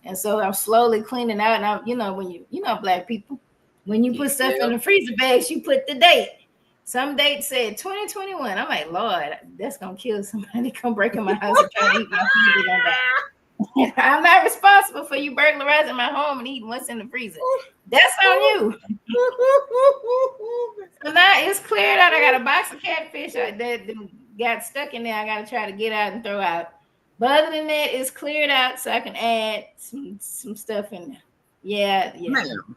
And so I'm slowly cleaning out. And I'm, when Black people, when you put stuff in the freezer bags, you put the date. Some date said 2021. I'm like, Lord, that's gonna kill somebody. Come break in my house and try to eat my food. They're gonna die. I'm not responsible for you burglarizing my home and eating what's in the freezer. That's on you. So now it's cleared out. I got a box of catfish that got stuck in there. I got to try to get out and throw out. But other than that, it's cleared out so I can add some stuff in there. Yeah. Ma'am.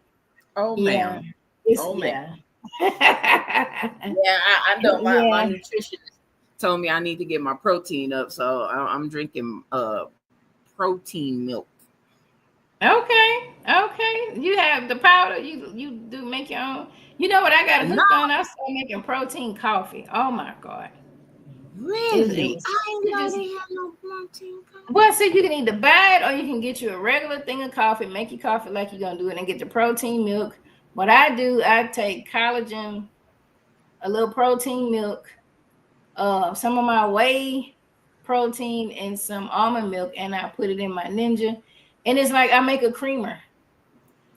Oh, ma'am. Oh, man. I know my nutritionist told me I need to get my protein up, so I'm drinking protein milk. Okay. You have the powder. You do make your own. You know what I got hooked on? I started making protein coffee. Oh my God. Really? I ain't know they have no protein coffee. Well, so you can either buy it or you can get you a regular thing of coffee, make your coffee like you're gonna do it, and get the protein milk. What I do, I take collagen, a little protein milk, some of my whey protein, and some almond milk, and I put it in my Ninja. And it's like I make a creamer.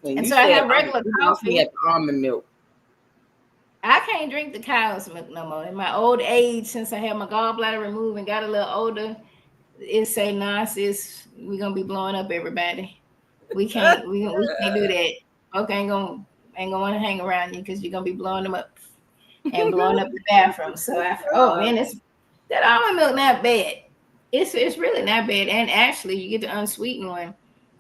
And so I have regular coffee. Almond milk. I can't drink the cow's milk no more. In my old age, since I had my gallbladder removed and got a little older, it say, nah, sis, we're going to be blowing up everybody. We can't do that. Okay, ain't gonna want to hang around you because you're gonna be blowing them up and blowing up the bathroom. So that almond milk not bad. It's really not bad. And actually, you get the unsweetened one.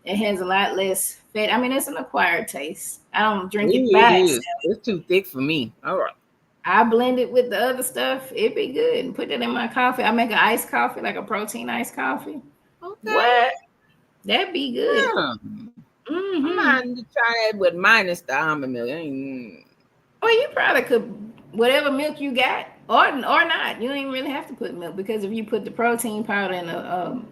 It has a lot less fat. I mean, it's an acquired taste. I don't drink it by itself. It's too thick for me. All right. I blend it with the other stuff. It'd be good. And put it in my coffee. I make an iced coffee, like a protein iced coffee. Okay. What? That'd be good. Yeah. Mm-hmm. I'm going to try that with minus the almond milk. Well, you probably could, whatever milk you got, or not. You don't even really have to put milk, because if you put the protein powder and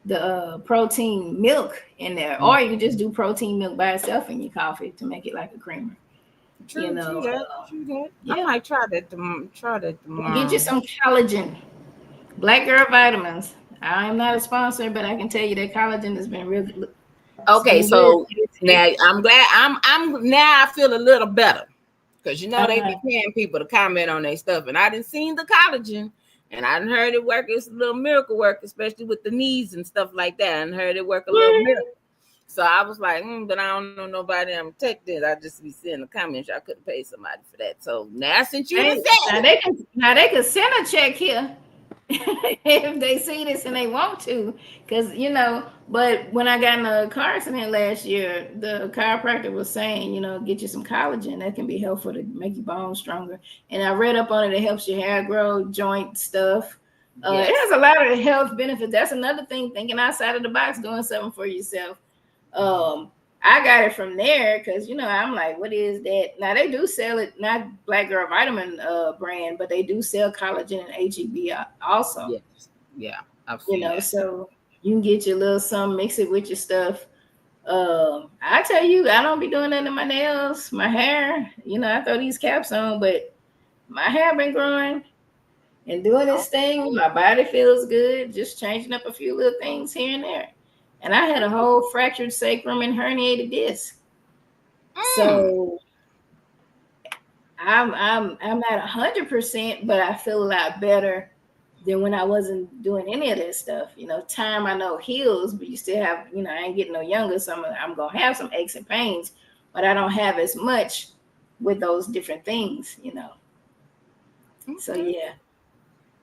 the protein milk in there, or you can just do protein milk by itself in your coffee to make it like a creamer. True that. Yeah. I might try that tomorrow. Get you some collagen, Black Girl Vitamins. I am not a sponsor, but I can tell you that collagen has been really good. Okay, so now I'm glad I'm now I feel a little better, because they be paying people to comment on their stuff, and I didn't see the collagen, and I didn't heard it work. It's a little miracle work, especially with the knees and stuff like that. And heard it work a little miracle. So I was like, but I don't know nobody. I'm take this. I just be seeing the comments. I couldn't pay somebody for that. So now since you now they can send a check here if they see this and they want to, because But when I got in a car accident last year, the chiropractor was saying, get you some collagen. That can be helpful to make your bones stronger. And I read up on it. It helps your hair grow, joint stuff. Yes. It has a lot of health benefits. That's another thing, thinking outside of the box, doing something for yourself. I got it from there because, I'm like, what is that? Now, they do sell it, not Black Girl Vitamin brand, but they do sell collagen and HEB also. Yes. Yeah. I've seen that. So you can get your little something, mix it with your stuff. I tell you, I don't be doing nothing to my nails, my hair. I throw these caps on, but my hair been growing and doing this thing. My body feels good, just changing up a few little things here and there. And I had a whole fractured sacrum and herniated disc. So I'm not 100%, but I feel a lot better than when I wasn't doing any of that stuff. Time I know heals, but you still have, I ain't getting no younger, so I'm gonna have some aches and pains, but I don't have as much with those different things, Okay. So yeah.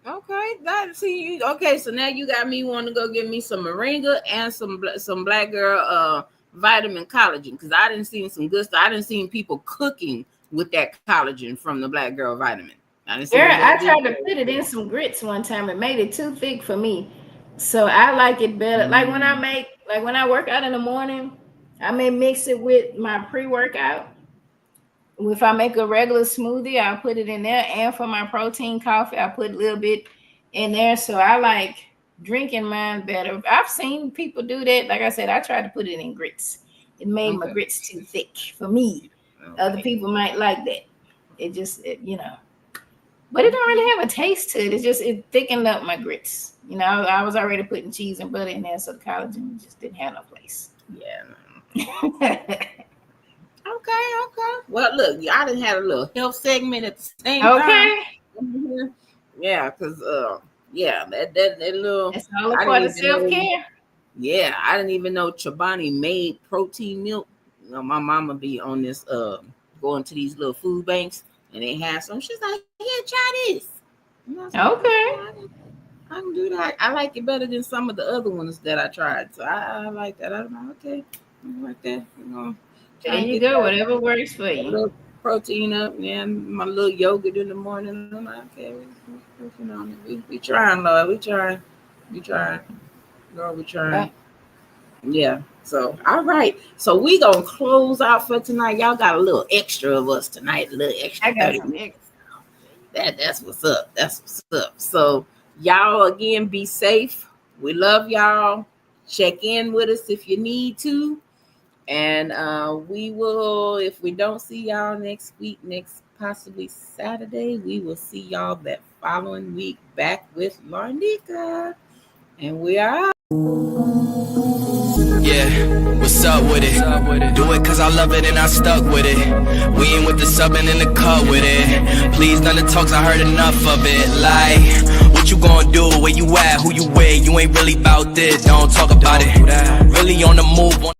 Okay, so now you got me wanting to go get me some moringa and some Black Girl vitamin collagen, because I didn't see some good stuff. I didn't see people cooking with that collagen from the Black Girl vitamin. I tried to put it in some grits one time. It made it too thick for me, so I like it better. Like when I work out in the morning, I may mix it with my pre-workout. If I make a regular smoothie, I'll put it in there. And for my protein coffee, I put a little bit in there. So I like drinking mine better. I've seen people do that. Like I said, I tried to put it in grits. It made my grits too thick for me. Other people might like that. It just, you know. But it don't really have a taste to it. It thickened up my grits. You know, I was already putting cheese and butter in there, so the collagen just didn't have no place. Yeah. Okay. Well, look, y'all done had a little health segment at the same time. Okay. Yeah, because that little. It's all a part of self-care. Yeah, I didn't even know Chobani made protein milk. You know, my mama be on this going to these little food banks and they have some. She's like, yeah, try this. Okay. I can do that. I like it better than some of the other ones that I tried. So I like that. I'm like, okay. I like that. You know. There you go. Whatever works for you. A little protein up, and my little yogurt in the morning. I'm like, okay, we trying, Lord. We trying. Lord, we trying. Yeah. So, all right. So we gonna close out for tonight. Y'all got a little extra of us tonight. A little extra. I got some extra. That's what's up. That's what's up. So y'all again, be safe. We love y'all. Check in with us if you need to. And we will, if we don't see y'all next week, next possibly Saturday, we will see y'all that following week back with Larnika. And we are out. Yeah, what's up with it? Do it cause I love it and I stuck with it. We ain't with the subbing in the cut with it. Please, none of the talks, I heard enough of it. Like, what you gonna do? Where you at? Who you with? You ain't really about this. Don't talk about it. Really on the move.